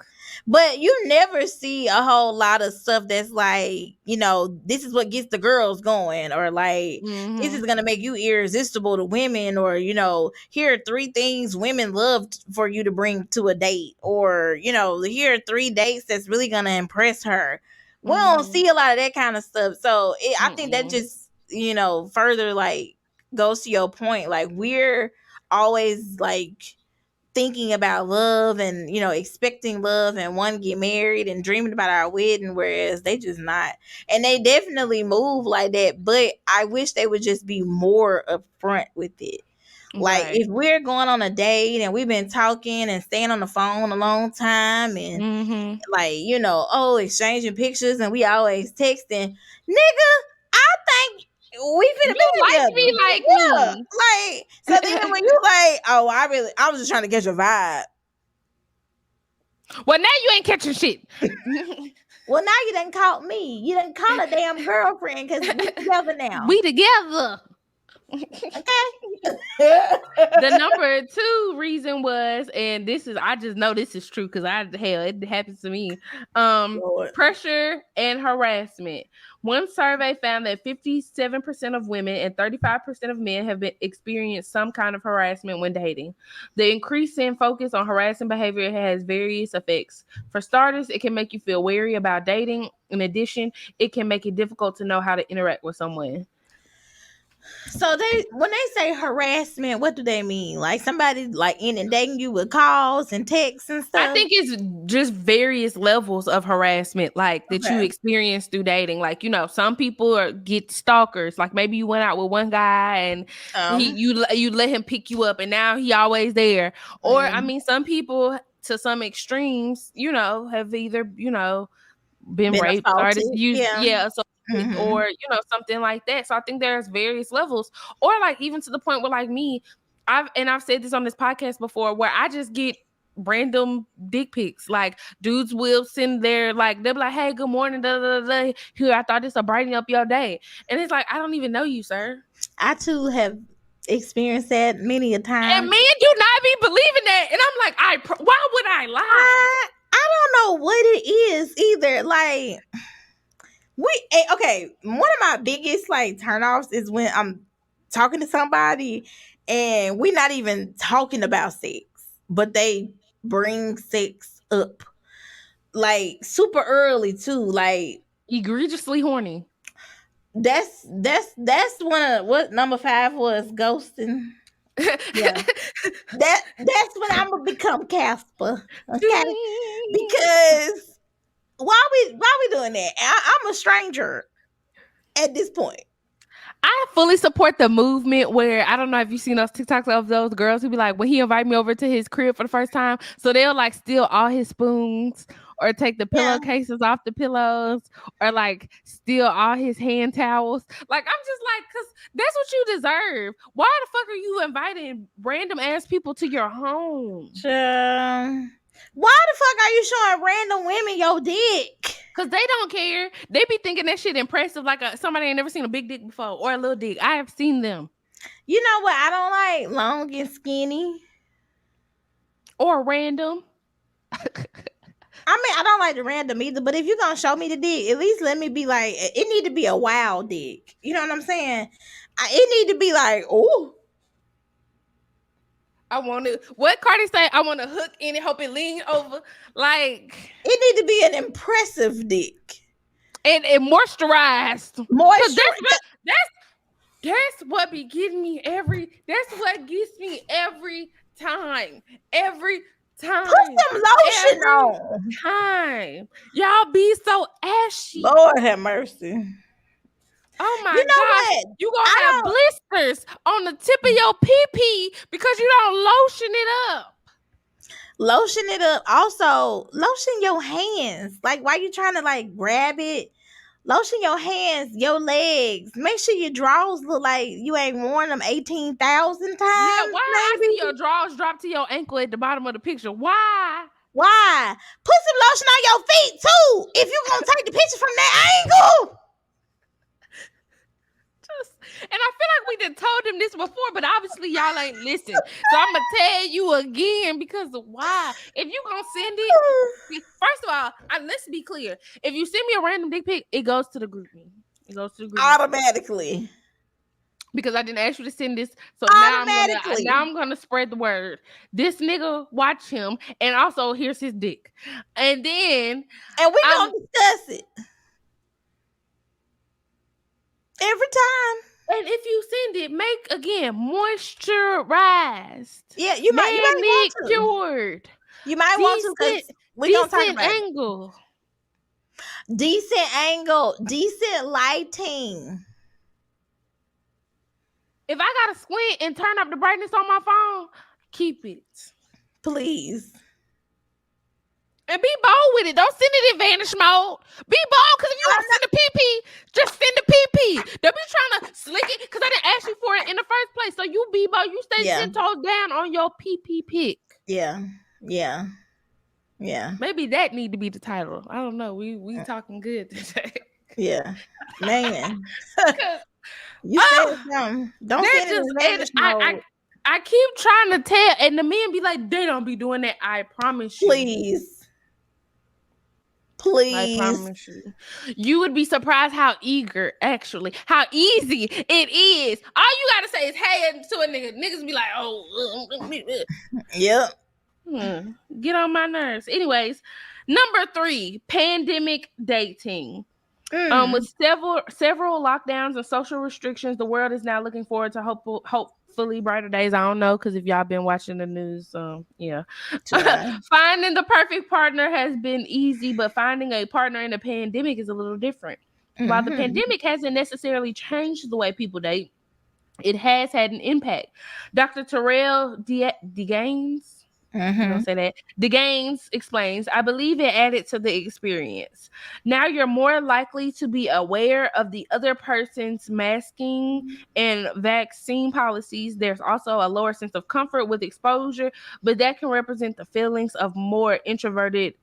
But you never see a whole lot of stuff that's like, this is what gets the girls going, or like, this is going to make you irresistible to women, or, here are 3 things women love for you to bring to a date, or, here are 3 dates that's really going to impress her. We don't see a lot of that kind of stuff. So I think that just, further, like, goes to your point. Like, we're always like thinking about love and expecting love and wanting to get married and dreaming about our wedding, whereas they just not. And they definitely move like that, but I wish they would just be more upfront with it. Like, if we're going on a date and we've been talking and staying on the phone a long time, and like, exchanging pictures, and we always texting, nigga, I think we finna You be like together. me like Yeah. me. Like, so then when you like, oh, I was just trying to get your vibe. Well, now you ain't catching shit. Well, now you done caught me. You done caught a damn girlfriend, because we together now. We together. Okay. The number 2 reason was, and I just know this is true because it happens to me. Pressure and harassment. One survey found that 57% of women and 35% of men have experienced some kind of harassment when dating. The increase in focus on harassing behavior has various effects. For starters, it can make you feel wary about dating. In addition, it can make it difficult to know how to interact with someone. So when they say harassment, what do they mean? Like, somebody like inundating you with calls and texts and stuff? I think it's just various levels of harassment, like that you experience through dating. Like, some people get stalkers. Like, maybe you went out with one guy and you let him pick you up, and now he always there. Or I mean, some people to some extremes, have either been raped or just used, or something like that. So I think there's various levels, or like even to the point where, like me, I've said this on this podcast before, where I just get random dick pics. Like, dudes will send they'll be like, hey, good morning, da, da, da, da. Here, I thought this would brighten up your day. And it's like, I don't even know you, sir. I too have experienced that many a time. And men do not be believing that. And I'm like, why would I lie? I don't know what it is either. Like, one of my biggest like turnoffs is when I'm talking to somebody and we're not even talking about sex, but they bring sex up like super early too, like egregiously horny. That's one of what number 5 was, ghosting. Yeah. That's when I'm gonna become Casper. Okay. Because why we doing that? I'm a stranger at this point. I fully support the movement where, I don't know if you've seen those TikToks of those girls who be like, when he invite me over to his crib for the first time, so they'll like steal all his spoons, or take the pillowcases off the pillows, or like steal all his hand towels. Like, I'm just like, because that's what you deserve. Why the fuck are you inviting random ass people to your home? Why the fuck are you showing random women your dick? Because they don't care. They be thinking that shit impressive, like somebody ain't never seen a big dick before or a little dick. I have seen them. You know what I don't like? Long and skinny. Or random. I mean, I don't like the random either, but if you're going to show me the dick, at least let me be like, it need to be a wild dick. You know what I'm saying? It need to be like, ooh. I want to, what Cardi say? I want to hook in it, hope it lean over. Like, it need to be an impressive dick. And moisturized. That's what be getting me that's what gets me every time. Every time. Put some lotion on. Time. Y'all be so ashy. Lord have mercy. Oh my gosh. What? You gonna have blisters on the tip of your pee-pee because you don't lotion it up. Lotion it up. Also, lotion your hands. Like, why you trying to like grab it? Lotion your hands, your legs. Make sure your drawers look like you ain't worn them 18,000 times. Yeah, why I see your drawers drop to your ankle at the bottom of the picture? Why? Why? Put some lotion on your feet too. If you gonna take the picture from that angle. And I feel like we done told them this before, but obviously y'all ain't listen. So I'm gonna tell you again because of why. If you gonna send it, first of all, let's be clear. If you send me a random dick pic, it goes to the group me. It goes to the group automatically. Because I didn't ask you to send this, so now I'm gonna spread the word. This nigga, watch him, and also here's his dick, and we gonna discuss it every time. And if you send it, make again moisturized. Yeah, you might want to. Cured. You might want to because we gonna talk about angle. Decent angle, decent lighting. If I gotta squint and turn up the brightness on my phone, keep it, please. And be bold with it. Don't send it in vanish mode. Be bold, because if you want to send a PP, just send a PP. Don't be trying to slick it, because I didn't ask you for it in the first place. So you be bold. You stay 10 toes down on your PP pick. Yeah. Maybe that need to be the title. I don't know. We talking good today. Yeah, man. You said something. Don't send it in vanish mode. I keep trying to tell, and the men be like, they don't be doing that. I promise you. Please. I promise you. You would be surprised how easy it is. All you gotta say is hey to a nigga. Niggas be like, oh. Yep. Get on my nerves. Anyways, number 3, pandemic dating. With several lockdowns and social restrictions, the world is now looking forward to hopefully brighter days. I don't know, because if y'all been watching the news, finding the perfect partner has been easy, but finding a partner in a pandemic is a little different. While the pandemic hasn't necessarily changed the way people date, it has had an impact. Dr. Terrell DeGaines, DeGaines explains, I believe it added to the experience. Now you're more likely to be aware of the other person's masking and vaccine policies. There's also a lower sense of comfort with exposure, but that can represent the feelings of more introverted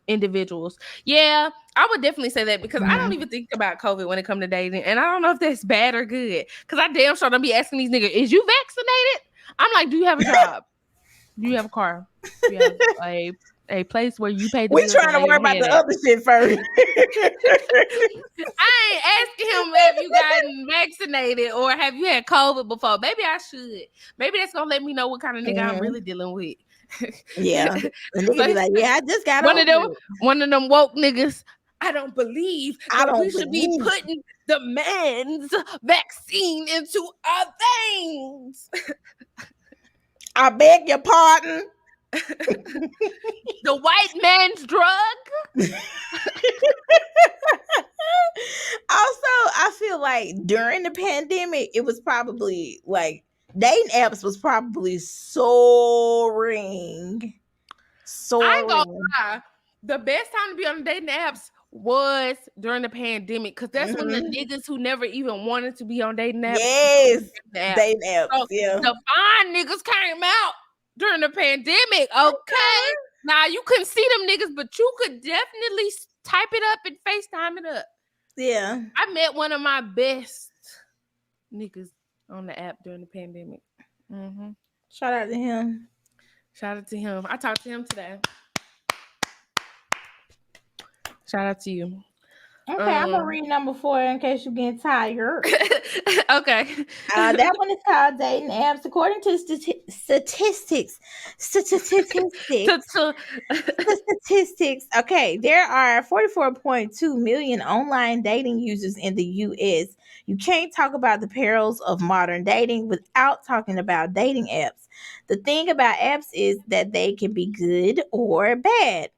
individuals. Yeah, I would definitely say that, because I don't even think about COVID when it comes to dating, and I don't know if that's bad or good, because I damn sure don't be asking these niggas, is you vaccinated? I'm like, do you have a job? Do you have a car? Do you have a place where you pay the bills? We trying to worry about the other shit first. I ain't asking him if you gotten vaccinated or have you had COVID before. Maybe I should. Maybe that's gonna let me know what kind of nigga I'm really dealing with. Yeah. The nigga be like, I just got one of them woke niggas. I don't believe we should be putting the man's vaccine into our veins. I beg your pardon. The white man's drug. Also, I feel like during the pandemic, it was probably like dating apps was probably soaring. I ain't gonna lie. the best time to be on the dating apps was during the pandemic, because that's when the niggas who never even wanted to be on dating apps Yes, the app. dating apps. So Yeah. the fine niggas came out during the pandemic. Okay. Now you couldn't see them niggas, but you could definitely type it up and FaceTime it up. Yeah. I met one of my best niggas on the app during the pandemic. Mm-hmm. Shout out to him. Shout out to him. I talked to him today. Shout out to you. Okay, I'm gonna read number 4 in case you're getting tired. Okay. That one is called dating apps. According to statistics. Okay, there are 44.2 million online dating users in the U.S. You can't talk about the perils of modern dating without talking about dating apps. The thing about apps is that they can be good or bad.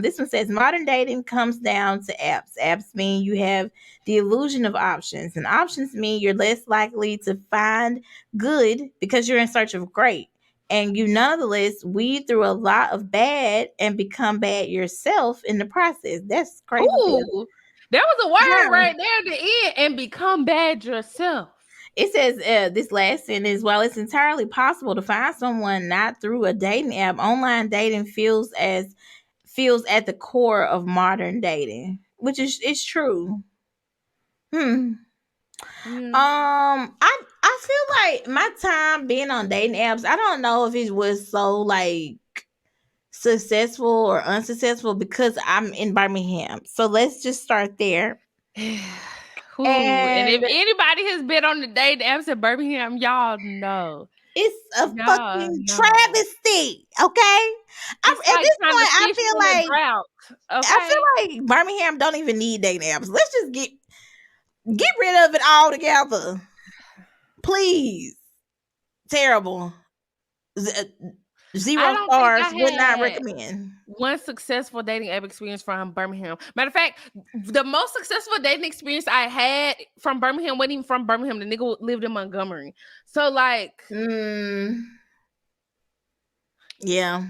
This one says modern dating comes down to apps. Apps mean you have the illusion of options, and options mean you're less likely to find good because you're in search of great. And you nonetheless weed through a lot of bad and become bad yourself in the process. That's crazy. Ooh, there was a word right there at the end, and become bad yourself. It says this last sentence, while it's entirely possible to find someone not through a dating app, online dating feels at the core of modern dating, which is true. I feel like my time being on dating apps, I don't know if it was so like successful or unsuccessful because I'm in Birmingham. So let's just start there. And if anybody has been on the dating apps in Birmingham, y'all know. It's a fucking travesty, okay? At this point, I feel like drought, okay? I feel like Birmingham don't even need dating apps. Let's just get rid of it altogether, please. Terrible. 0 stars. Would not recommend. One successful dating app experience from Birmingham. Matter of fact, the most successful dating experience I had from Birmingham wasn't even from Birmingham. The nigga lived in Montgomery. So like, yeah.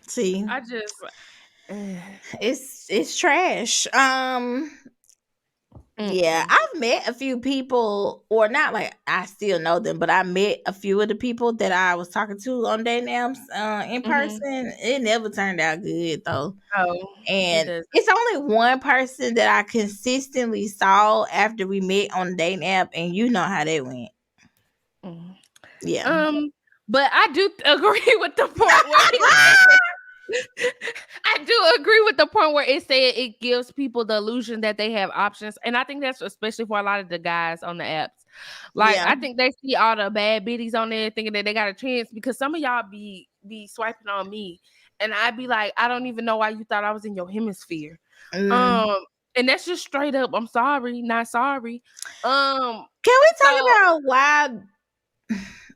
See, I just it's trash. Yeah, I've met a few people, or not like I still know them, but I met a few of the people that I was talking to on dating apps in person. It never turned out good though. Oh, and it's only one person that I consistently saw after we met on the dating app, and you know how that went. Yeah. But I do agree with the point where I do agree with the point where it said it gives people the illusion that they have options. And I think that's especially for a lot of the guys on the apps. Like, I think they see all the bad biddies on there thinking that they got a chance, because some of y'all be swiping on me. And I'd be like, I don't even know why you thought I was in your hemisphere. And that's just straight up, I'm sorry, not sorry. Can we talk about why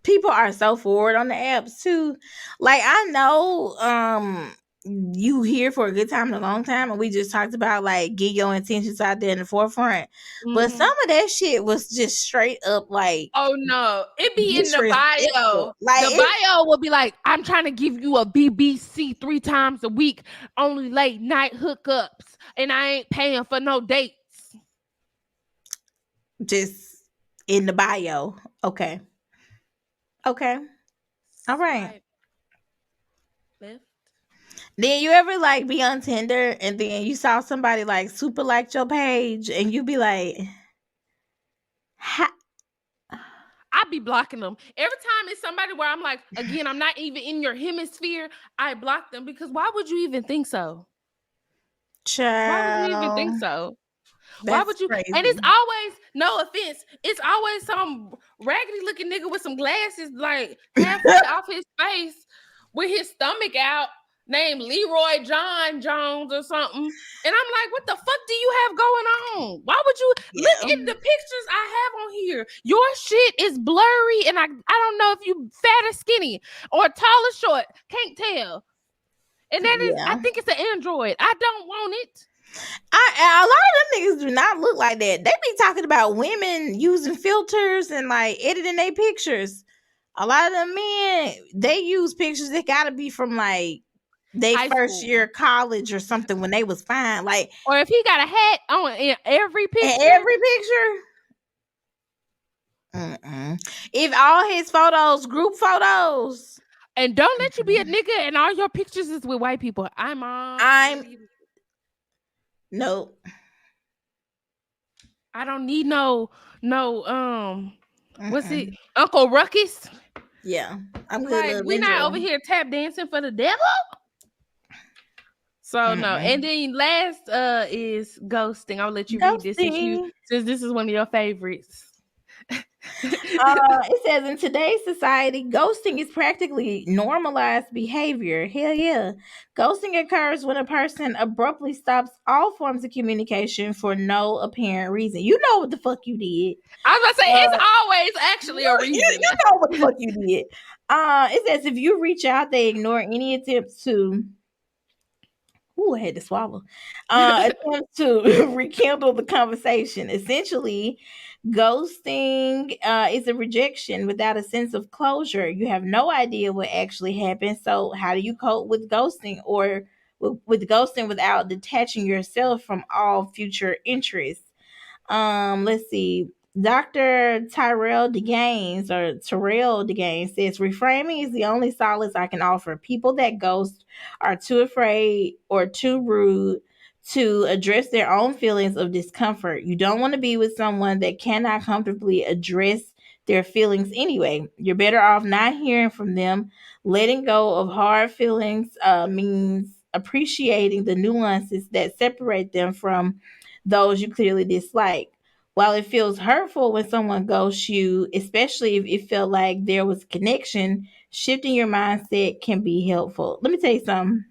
people are so forward on the apps too? Like, I know you here for a good time and a long time, and we just talked about like get your intentions out there in the forefront. But some of that shit was just straight up like, oh no, it be in the bio. Like, the bio will be like, I'm trying to give you a BBC 3 times a week, only late night hookups, and I ain't paying for no dates. Just in the bio. Okay. All right. Left. Then you ever like be on Tinder and then you saw somebody like super liked your page and you be like, I be blocking them every time it's somebody where I'm like, again, I'm not even in your hemisphere. I block them, because why would you even think so? Child. Why would you even think so? Why would you? Crazy. And it's always, no offense, it's always some raggedy looking nigga with some glasses like halfway off his face with his stomach out, named Leroy John Jones or something. And I'm like, what the fuck do you have going on? Why would you look at the pictures I have on here? Your shit is blurry, and I don't know if you fat or skinny or tall or short. Can't tell. And that is, I think it's an Android. I don't want it. A lot of them niggas do not look like that. They be talking about women using filters and like editing their pictures. A lot of them men, they use pictures that gotta be from like they High first school. year college or something when they was fine. Like Or if he got a hat on in every in picture. every picture. If all his photos, group photos. And don't let you be a nigga and all your pictures is with white people. I'm nope. I don't need no what's it? Uncle Ruckus? Yeah. I'm good, Like, love. we not over Enjoy. here tap dancing for the devil. So no. And then last is ghosting. I'll let you read this Ghosting. since this is one of your favorites. It says in today's society, ghosting is practically normalized behavior. Hell yeah. Ghosting occurs when a person abruptly stops all forms of communication for no apparent reason. You know what the fuck you did. I was about to say it's always actually a reason. You know what the fuck you did. It says if you reach out, they ignore any attempts to I had to swallow. Attempt to rekindle the conversation. Essentially, ghosting is a rejection without a sense of closure. You have no idea what actually happened. So, how do you cope with ghosting or with ghosting without detaching yourself from all future interests? Let's see. Dr. Tyrell DeGaines says reframing is the only solace I can offer. People that ghost are too afraid or too rude to address their own feelings of discomfort. You don't want to be with someone that cannot comfortably address their feelings anyway. You're better off not hearing from them. Letting go of hard feelings means appreciating the nuances that separate them from those you clearly dislike. While it feels hurtful when someone ghosts you, especially if it felt like there was connection, shifting your mindset can be helpful. Let me tell you something.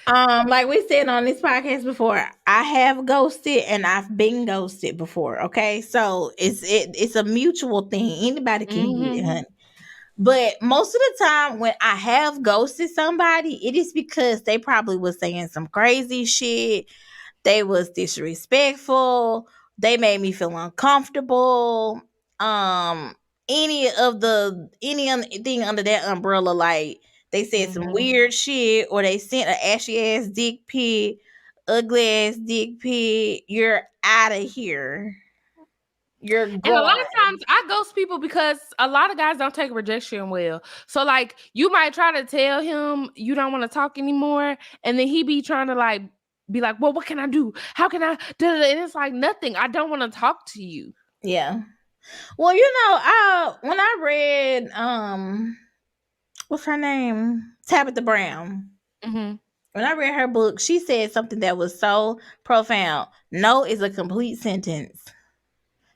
Like we said on this podcast before, I have ghosted and I've been ghosted before. Okay, so it's a mutual thing. Anybody can get it, honey. But most of the time when I have ghosted somebody, it is because they probably was saying some crazy shit. They was disrespectful. They made me feel uncomfortable. Um, anything under that umbrella, like they said some weird shit, or they sent an ashy ass dick pic, ugly ass dick pic. You're out of here. You're And a lot gone. of times I ghost people because a lot of guys don't take rejection well. So like you might try to tell him you don't want to talk anymore, and then he be trying to like be like, well, what can I do? How can I? And it's like nothing. I don't want to talk to you. Yeah. Well, when I read what's her name? Tabitha Brown. Mm-hmm. When I read her book, she said something that was so profound. No is a complete sentence.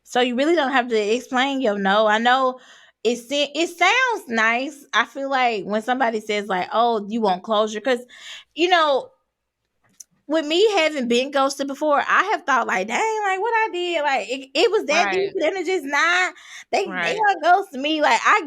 So you really don't have to explain your no. I know it sounds nice. I feel like when somebody says like, "Oh, you want closure," because you know with me having been ghosted before, I have thought like, dang, like what I did, like it was that deep, Right. but then it just not. They Right. gonna ghost me. Like I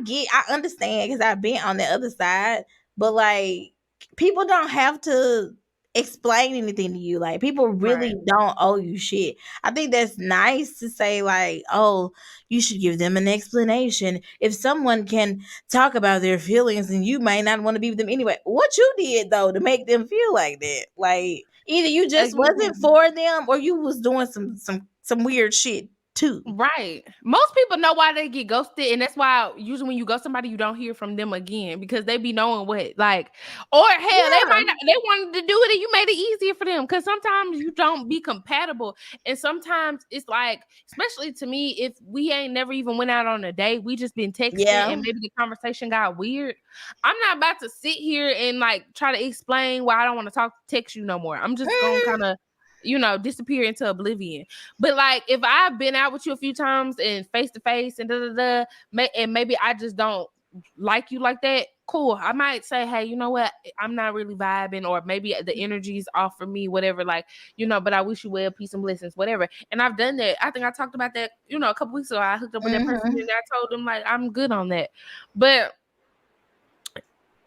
understand because I've been on the other side, but like people don't have to explain anything to you. Like people Right. really don't owe you shit. I think that's nice to say like, oh, you should give them an explanation. If someone can talk about their feelings and you might not want to be with them anyway, what you did though to make them feel like that, like either you just wasn't for them or you was doing some weird shit too. Right. Most people know why they get ghosted, and that's why usually when you ghost somebody, you don't hear from them again because they be knowing what, like, or hell, they Yeah. might not, they wanted to do it and you made it easier for them because sometimes you don't be compatible, and sometimes it's like, especially to me, if we ain't never even went out on a date, we just been texting Yeah. and maybe the conversation got weird. I'm not about to sit here and like try to explain why I don't want to text you no more. I'm just gonna kind of disappear into oblivion. But like if I've been out with you a few times and face to face and and maybe I just don't like you like that, cool. I might say, hey, you know what? I'm not really vibing, or maybe the energy is off for me, whatever. Like, but I wish you well, peace and blessings, whatever. And I've done that. I think I talked about that, a couple weeks ago. I hooked up with that person and I told them like I'm good on that. But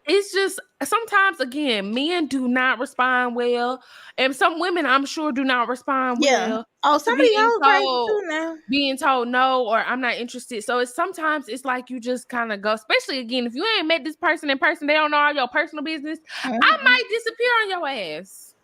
it's just sometimes, again, men do not respond well, and some women, I'm sure, do not respond Yeah. well Oh, to some of these hoes crazy too now. being told no, or I'm not interested. So it's sometimes it's like you just kind of go, especially again, if you ain't met this person in person, they don't know all your personal business. I might disappear on your ass.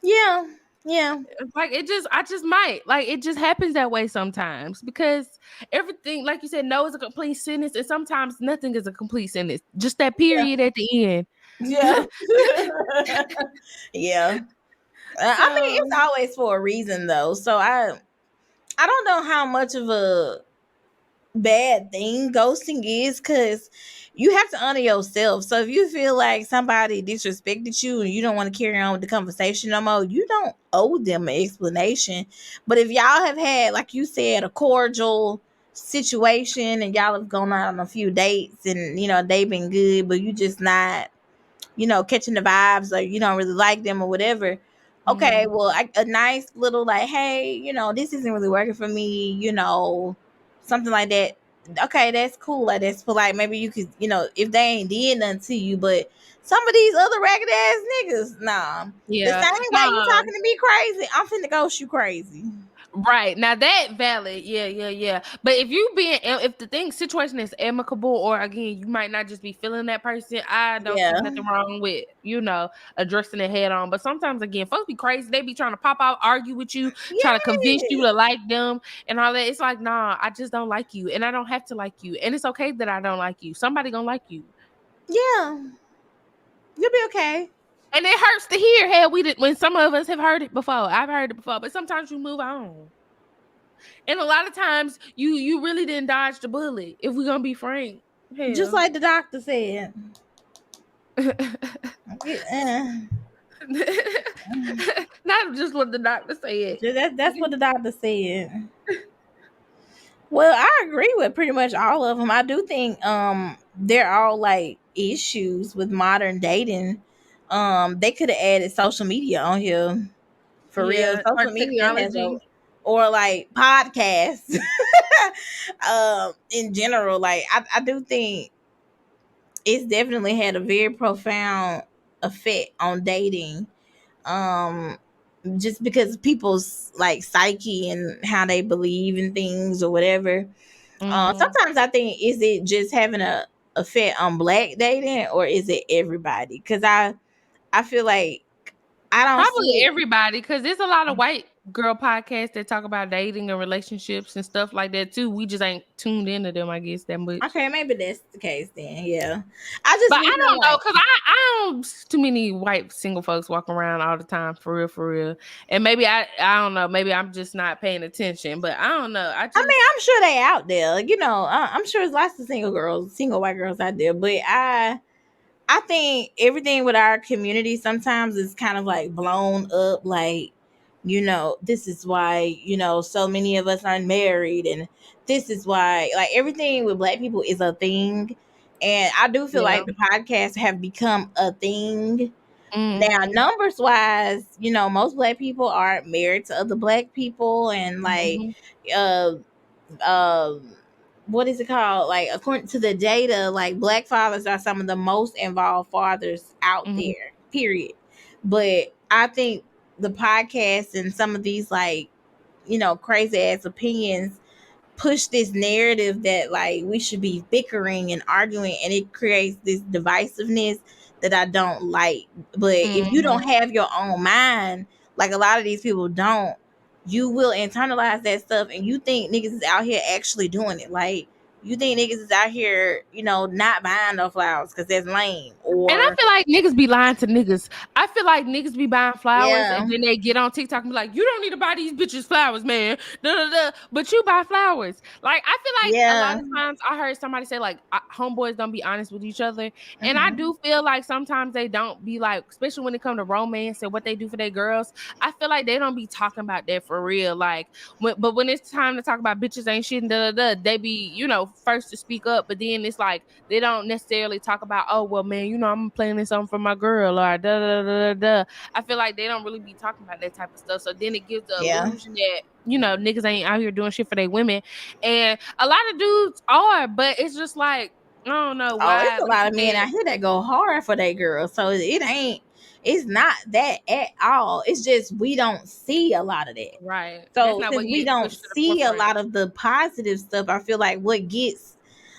Yeah. Yeah. Like I just might. Like it just happens that way sometimes because everything, like you said, no is a complete sentence, and sometimes nothing is a complete sentence. Just that period at the end. Yeah. Yeah. I mean, So it's always for a reason though. So I don't know how much of a bad thing ghosting is, because you have to honor yourself. So if you feel like somebody disrespected you and you don't want to carry on with the conversation no more, you don't owe them an explanation. But if y'all have had, like you said, a cordial situation and y'all have gone out on a few dates and they've been good, but you just not catching the vibes, or you don't really like them or whatever. Okay, well, a nice little like, hey, this isn't really working for me, something like that. Okay, that's cool. Like, that's polite. Maybe you could, if they ain't did nothing to you, but some of these other ragged ass niggas, nah. The yeah, same way you no. talking to me crazy, I'm finna ghost you crazy. Right. Now that valid. Yeah. But if the thing situation is amicable, or again, you might not just be feeling that person, I don't see Yeah. nothing wrong with, addressing it head on. But sometimes again, folks be crazy. They be trying to pop out, argue with you, try to convince you Yeah. to like them and all that. It's like, nah, I just don't like you. And I don't have to like you. And it's okay that I don't like you. Somebody gonna like you. Yeah. You'll be okay. And it hurts to hear, hell, we did when some of us have heard it before. I've heard it before, but sometimes you move on. And a lot of times you really didn't dodge the bullet. If we're gonna be frank, Just hell. like the doctor said. Yeah. Not just what the doctor said. That's what the doctor said. Well, I agree with pretty much all of them. I do think they're all like issues with modern dating. They could have added social media on here for real. Yeah, or Social media has a, technology. or like podcasts. In general, like I do think it's definitely had a very profound effect on dating. Um just because people's like psyche and how they believe in things or whatever. Hmm. Sometimes I think, is it just having a effect on black dating, or is it everybody? Because I feel like I don't see Probably it. everybody, because there's a lot of white girl podcasts that talk about dating and relationships and stuff like that too. We just ain't tuned into them, I guess, that much. Okay, maybe that's the case then. Yeah, I just But be I feeling don't know, like, cause I don't too many white single folks walking around all the time, for real. And maybe I don't know, maybe I'm just not paying attention. But I don't know. I mean, I'm sure they out there. I'm sure there's lots of single girls, single white girls out there. But I think everything with our community sometimes is kind of like blown up. Like, this is why, so many of us aren't married. And this is why, like, everything with black people is a thing. And I do feel Yeah. like the podcasts have become a thing. Now, Mhm. numbers wise, most black people are married to other black people. And like, Mhm. uh, um what is it called, like, according to the data, like, black fathers are some of the most involved fathers out Mhm. there, period. But I think the podcast and some of these, like, crazy ass opinions push this narrative that, like, we should be bickering and arguing, and it creates this divisiveness that I don't like. But if you don't Mhm. have your own mind, like a lot of these people don't, you will internalize that stuff, and you think niggas is out here actually doing it. Like, you think niggas is out here, not buying no flowers because that's lame, And I or feel like niggas be lying to niggas. I feel like niggas be buying flowers yeah. and then they get on TikTok and be like, you don't need to buy these bitches flowers, man. Da, da, da. But you buy flowers. Like, I feel like a lot Yeah. of times I heard somebody say, like, homeboys don't be honest with each other. And I Mhm. do feel like sometimes they don't be like, especially when it comes to romance and what they do for their girls. I feel like they don't be talking about that for real. Like, but when it's time to talk about bitches ain't shit and da da da, they be, first to speak up. But then it's like, they don't necessarily talk about, oh, well, man, I'm planning something for my girl, or da da da da da. I feel like they don't really be talking about that type of stuff. So then it gives the Yeah. illusion that, niggas ain't out here doing shit for their women. And a lot of dudes are, but it's just like, I don't know Oh, why. it's a Like lot you of men said, out here that go hard for their girls. So it's not that at all. It's just we don't see a lot of that. right. That's So not since what we gets don't pushed to the see a forefront. lot of the positive stuff, I feel like what gets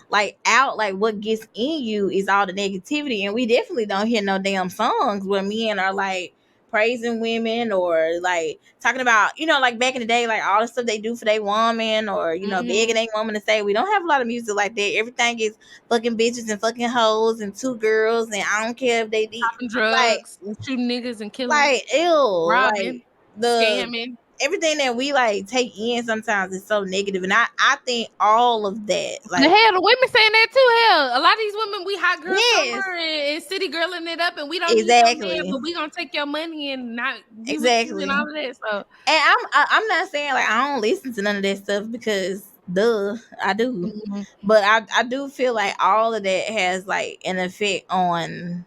like out, like what gets in you is all the negativity. And we definitely don't hear no damn songs where men are like praising women or like talking about, like back in the day, like all the stuff they do for their woman or, begging Mm-hmm. their woman to say. We don't have a lot of music like that. Everything is fucking bitches and fucking hoes and two girls. And I don't care if they did like, Drugs, shooting niggas and killing, like, ew, like robbing, the scamming. everything that we like take in sometimes is so negative, and I think all of that, The like, hell, the women saying that too. Hell, a lot of these women, we hot girl yes, summer and city girling it up, and we don't need no man, exactly, but we gonna take your money and not be with you and exactly. all of that. So And I'm not saying like I don't listen to none of that stuff because duh, I do, mhm. but I do feel like all of that has like an effect on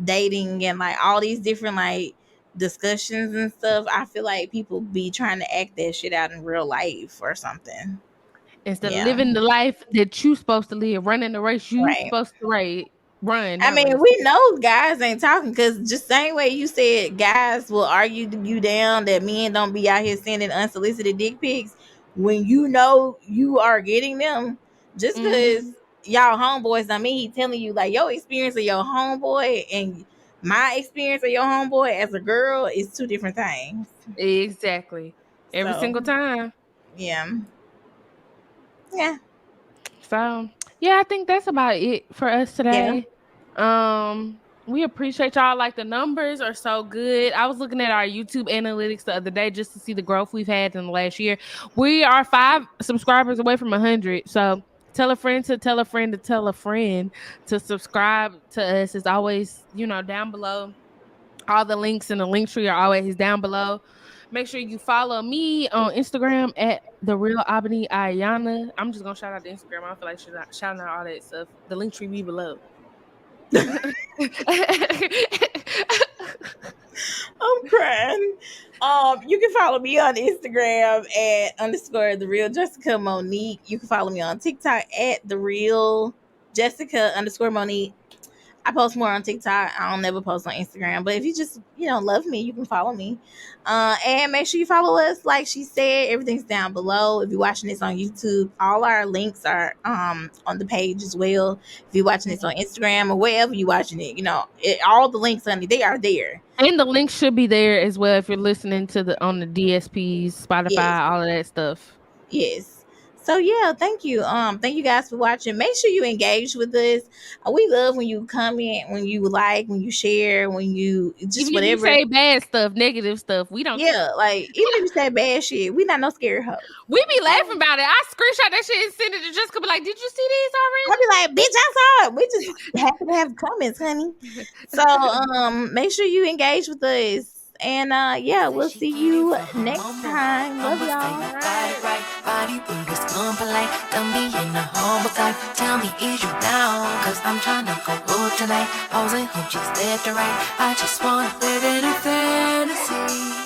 dating and like all these different like discussions and stuff. I feel like people be trying to act that shit out in real life or something. Instead of Yeah, living the life that you supposed to live, running the race you right. supposed to run I that mean, race. we know guys ain't talking because just same way you said guys will argue you down that men don't be out here sending unsolicited dick pics when you know you are getting them. Just because Hmm. y'all homeboys, I mean, he telling you like your experience of your homeboy and my experience of your homeboy as a girl is two different things. Exactly. Every So single time. yeah, yeah, So yeah, I think that's about it for us yeah. today. We appreciate y'all. Like the numbers are so good. I was looking at our YouTube analytics the other day just to see the growth we've had in the last year. We are 5 subscribers away from 100. So tell a friend to tell a friend to tell a friend to subscribe to us. It's always, down below. All the links in the link tree are always down below. Make sure you follow me on Instagram at the real Albany Ayana. I'm just gonna shout out the Instagram. I don't feel like shouting out all that stuff. The link tree be below. I'm crying. You can follow me on Instagram at _ the real Jessica Monique. You can follow me on TikTok at the real Jessica _ Monique. I post more on TikTok. I don't never post on Instagram. But if you just, love me, you can follow me. And make sure you follow us. Like she said, everything's down below. If you're watching this on YouTube, all our links are on the page as well. If you're watching this on Instagram or wherever you're watching it, all the links, honey, they are there. And the link should be there as well if you're listening to on the DSPs, Yes. Spotify, all of that stuff. Yes. So yeah, thank you. Thank you guys for watching. Make sure you engage with us. We love when you comment, when you like, when you share, when you just Even if you whatever. say bad stuff, negative stuff, we don't care. Yeah, like even if you say bad shit, we not no scary hoes. We be Okay? laughing about it. I screenshot that shit and send it to Jessica. Be like, "Did you see these I'll be like, bitch, I saw it. We just happy to have comments, honey. So already?" make sure you engage with us. And yeah, Say we'll she see get it you for her next mama. time. Love I'ma say y'all. you got it right. Body with a slump like don't be in the humble type. Tell me, is you down? Cause I'm tryna go up tonight. Posing hoochies left and right. I just wanna live in a fantasy.